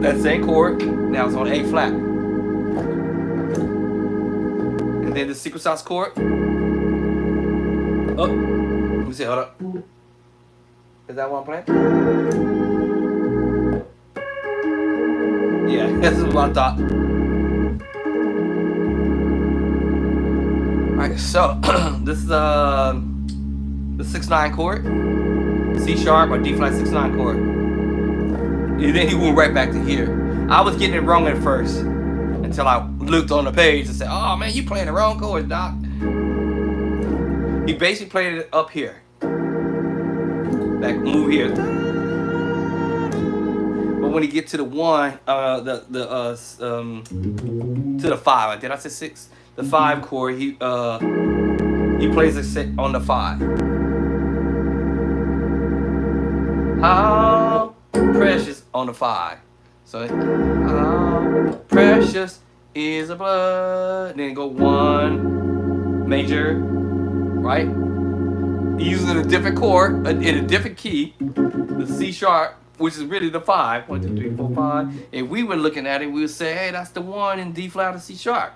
that same chord. Now it's on A flat. And then the secret sauce chord. Oh, let me see, hold up. Is that what I'm playing? Yeah, this is what I thought. Alright, so this is the 6/9 chord. C sharp or D flat 6/9 chord. And then he went right back to here. I was getting it wrong at first until I looked on the page and said, oh man, you playing the wrong chords, Doc. He basically played it up here. Back, move here. But when he get to the 1, to the 5, did I say 6? The 5 chord, he plays it on the 5. How precious on the 5. So how precious is the blood. Then go 1 major, right? Using a different chord in a different key, the C sharp, which is really the 5. 1, 2, 3, 4, 5. If we were looking at it, we would say, hey, that's the 1 in D flat or C sharp.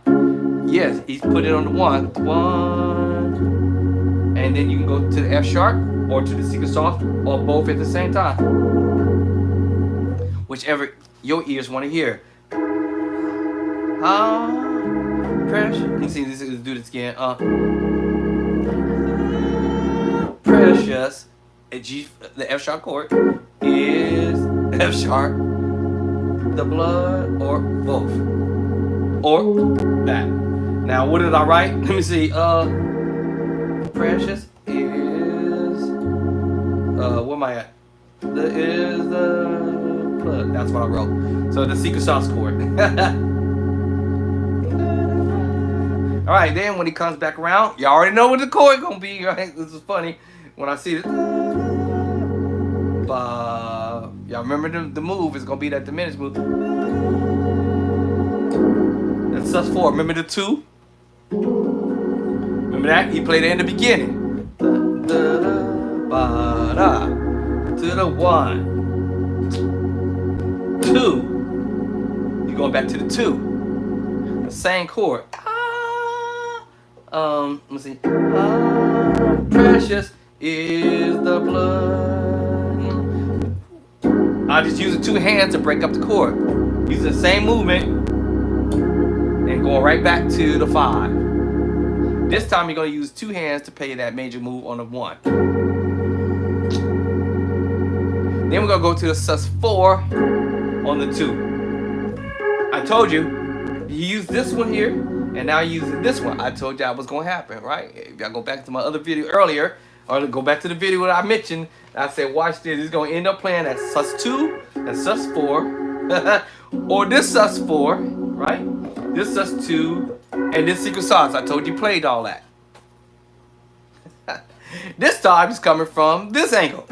Yes, he's put it on the 1. 1 and then you can go to the F sharp or to the secret sauce or both at the same time, whichever your ears want to hear. Precious. Let me see. Let's do this again. Precious. The F sharp chord is F sharp, the blood, or both, or that. Now, what did I write? Let me see. Precious is where am I at? Is the blood. That's what I wrote. So the secret sauce chord. All right, then when he comes back around, you already know what the chord gonna be, right? This is funny. When I see it, y'all remember the move? It's gonna be that diminished move. That's sus4. Remember the 2? Remember that? He played it in the beginning. To the 1, 2. You're going back to the 2. The same chord. Let me see. Precious is the blood. I just use the 2 hands to break up the chord. Use the same movement and going right back to the 5. This time you're going to use 2 hands to play that major move on the 1. Then we're going to go to the sus4 on the 2. I told you, you use this one here, and now you're using this one. I told you that was going to happen, right? If y'all go back to my other video earlier, or go back to the video that I mentioned, I said, watch this. He's going to end up playing that sus2 and sus4, or this sus4, right? This sus2, and this secret sauce. I told you played all that. This time he's coming from this angle.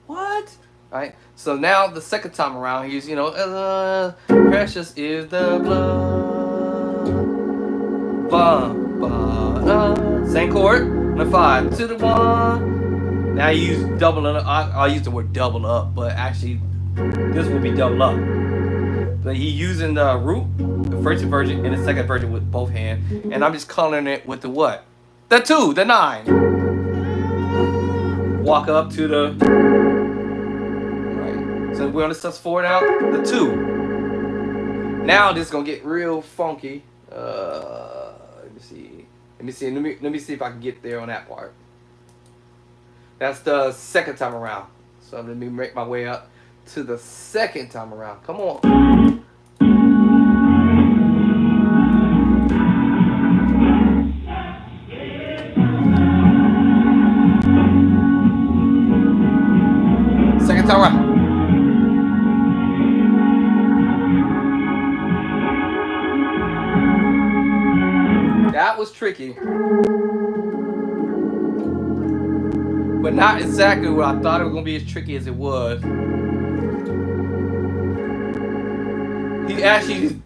What? Right? So now the second time around, he's, you know, precious is the blood. Same chord. The 5 to the 1. Now you use double up. I'll use the word double up, but actually this will be double up. But he's using the root, the first version, and the second version with both hands. And I'm just coloring it with the what? The 2, the 9. Walk up to the right. So we're on the sus4 now. The 2. Now this is gonna get real funky. Let me see if I can get there on that part. That's the second time around. So let me make my way up to the second time around. Come on. Second time around. That was tricky. But not exactly what I thought it was going to be as tricky as it was. He actually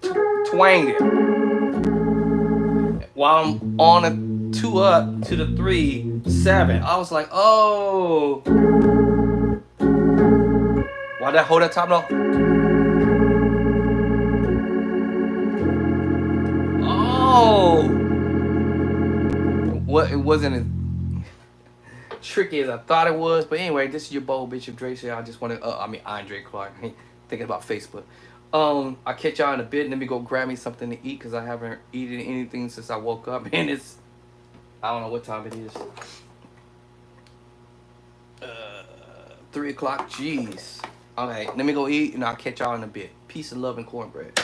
twanged it. While I'm on a 2 up to the 3, 7. I was like, oh. Why'd I hold that top note? Oh. Well, it wasn't as tricky as I thought it was, but anyway, this is your bold Bishop Dre. I just want to, Andre Clark, thinking about Facebook. I'll catch y'all in a bit. Let me go grab me something to eat because I haven't eaten anything since I woke up, and it's, I don't know what time it is. 3 o'clock. Jeez. All right, let me go eat, and I'll catch y'all in a bit. Peace and love and cornbread.